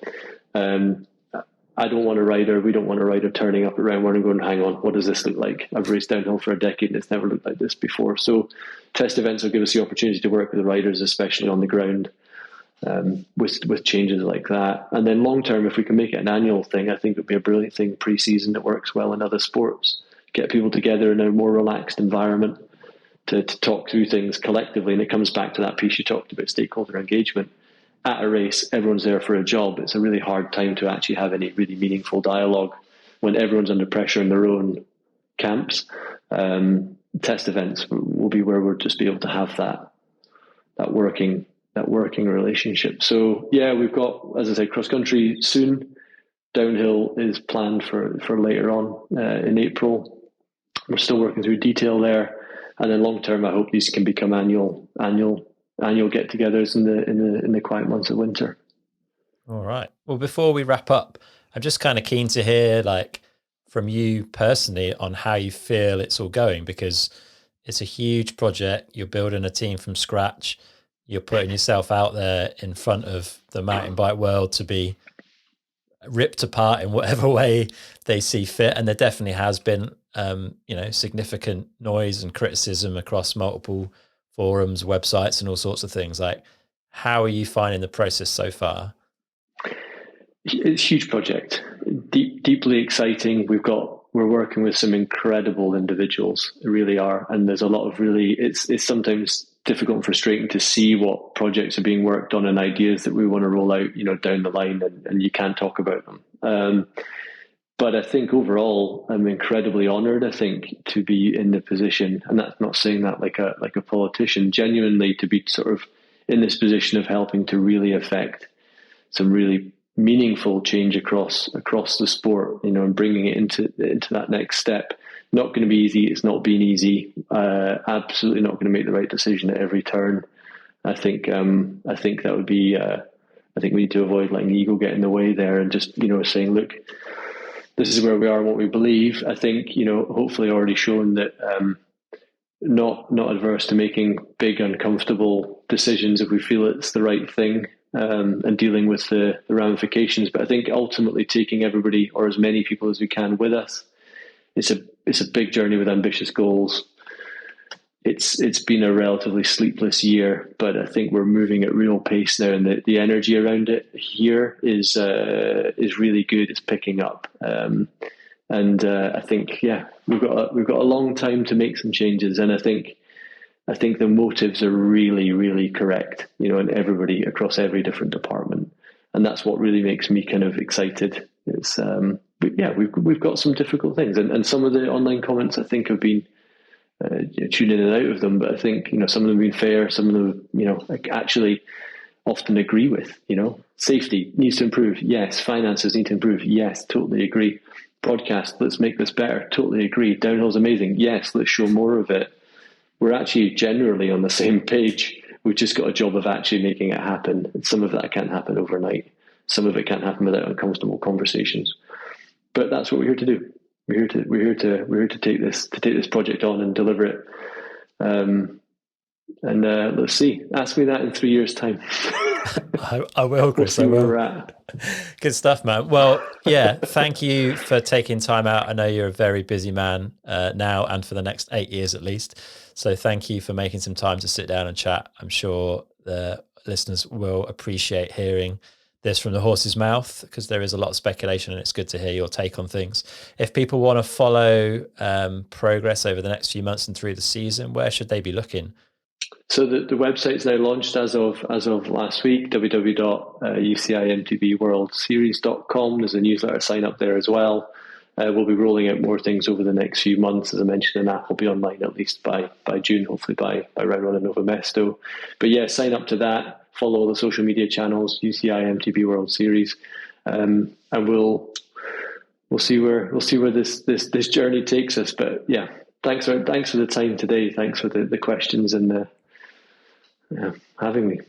I don't want a rider. We don't want a rider turning up at round one and going, "Hang on, what does this look like? I've raced downhill for a decade and it's never looked like this before." So, test events will give us the opportunity to work with the riders, especially on the ground, with changes like that. And then long term, if we can make it an annual thing, I think it would be a brilliant thing pre-season that works well in other sports. Get people together in a more relaxed environment to talk through things collectively. And it comes back to that piece you talked about, stakeholder engagement. At a race, everyone's there for a job. It's a really hard time to actually have any really meaningful dialogue when everyone's under pressure in their own camps. Test events will be where we'll just be able to have that working relationship. So yeah, we've got, as I said, cross country soon. Downhill is planned for later on in April. We're still working through detail there, and then long term, I hope these can become annual get-togethers in the quiet months of winter. All right. Well, before we wrap up, I'm just kind of keen to hear, like, from you personally on how you feel it's all going, because it's a huge project. You're building a team from scratch. You're putting yourself out there in front of the mountain bike world to be ripped apart in whatever way they see fit. And there definitely has been, significant noise and criticism across multiple forums, websites, and all sorts of things. Like, how are you finding the process so far? It's a huge project, deeply exciting. We're working with some incredible individuals, really are, and there's a lot of it's sometimes difficult and frustrating to see what projects are being worked on and ideas that we want to roll out, down the line, and you can't talk about them. But I think overall, I'm incredibly honoured, I think, to be in the position, and that's not saying that like a politician, genuinely to be sort of in this position of helping to really affect some really meaningful change across the sport, and bringing it into that next step. Not going to be easy. It's not been easy. Absolutely not going to make the right decision at every turn. I think that would be. I think we need to avoid letting ego get in the way there, and just saying, look, this is where we are and what we believe. I think hopefully already shown that not adverse to making big uncomfortable decisions if we feel it's the right thing, and dealing with the ramifications. But I think ultimately taking everybody, or as many people as we can, with us. It's a big journey with ambitious goals. It's been a relatively sleepless year, but I think we're moving at real pace now, and the energy around it here is really good. It's picking up, and I think we've got a long time to make some changes, and I think the motives are really, really correct, in everybody across every different department, and that's what really makes me kind of excited. It's we've got some difficult things, and some of the online comments I think have been. Tune in and out of them, but I think some of them have been fair. Some of them, I actually often agree with. Safety needs to improve. Yes, finances need to improve. Yes, totally agree. Podcast, let's make this better. Totally agree. Downhill's amazing. Yes, let's show more of it. We're actually generally on the same page. We've just got a job of actually making it happen. And some of that can't happen overnight. Some of it can't happen without uncomfortable conversations. But that's what we're here to do. We're here to take this project on and deliver it. And let's see. Ask me that in 3 years' time. I will, Chris. We'll see where we're at. Good stuff, man. Well, yeah. Thank you for taking time out. I know you're a very busy man now, and for the next 8 years at least. So thank you for making some time to sit down and chat. I'm sure the listeners will appreciate hearing this from the horse's mouth, because there is a lot of speculation, and it's good to hear your take on things. If people want to follow progress over the next few months and through the season, where should they be looking? So the website's now launched as of last week, www.ucimtbworldseries.com. There's a newsletter sign up there as well. We'll be rolling out more things over the next few months. As I mentioned, an app will be online at least by June, hopefully by round one in Nova Mesto. But yeah, sign up to that. Follow the social media channels, UCI MTB World Series, and we'll see where this journey takes us. But yeah, thanks for the time today. Thanks for the questions and having me.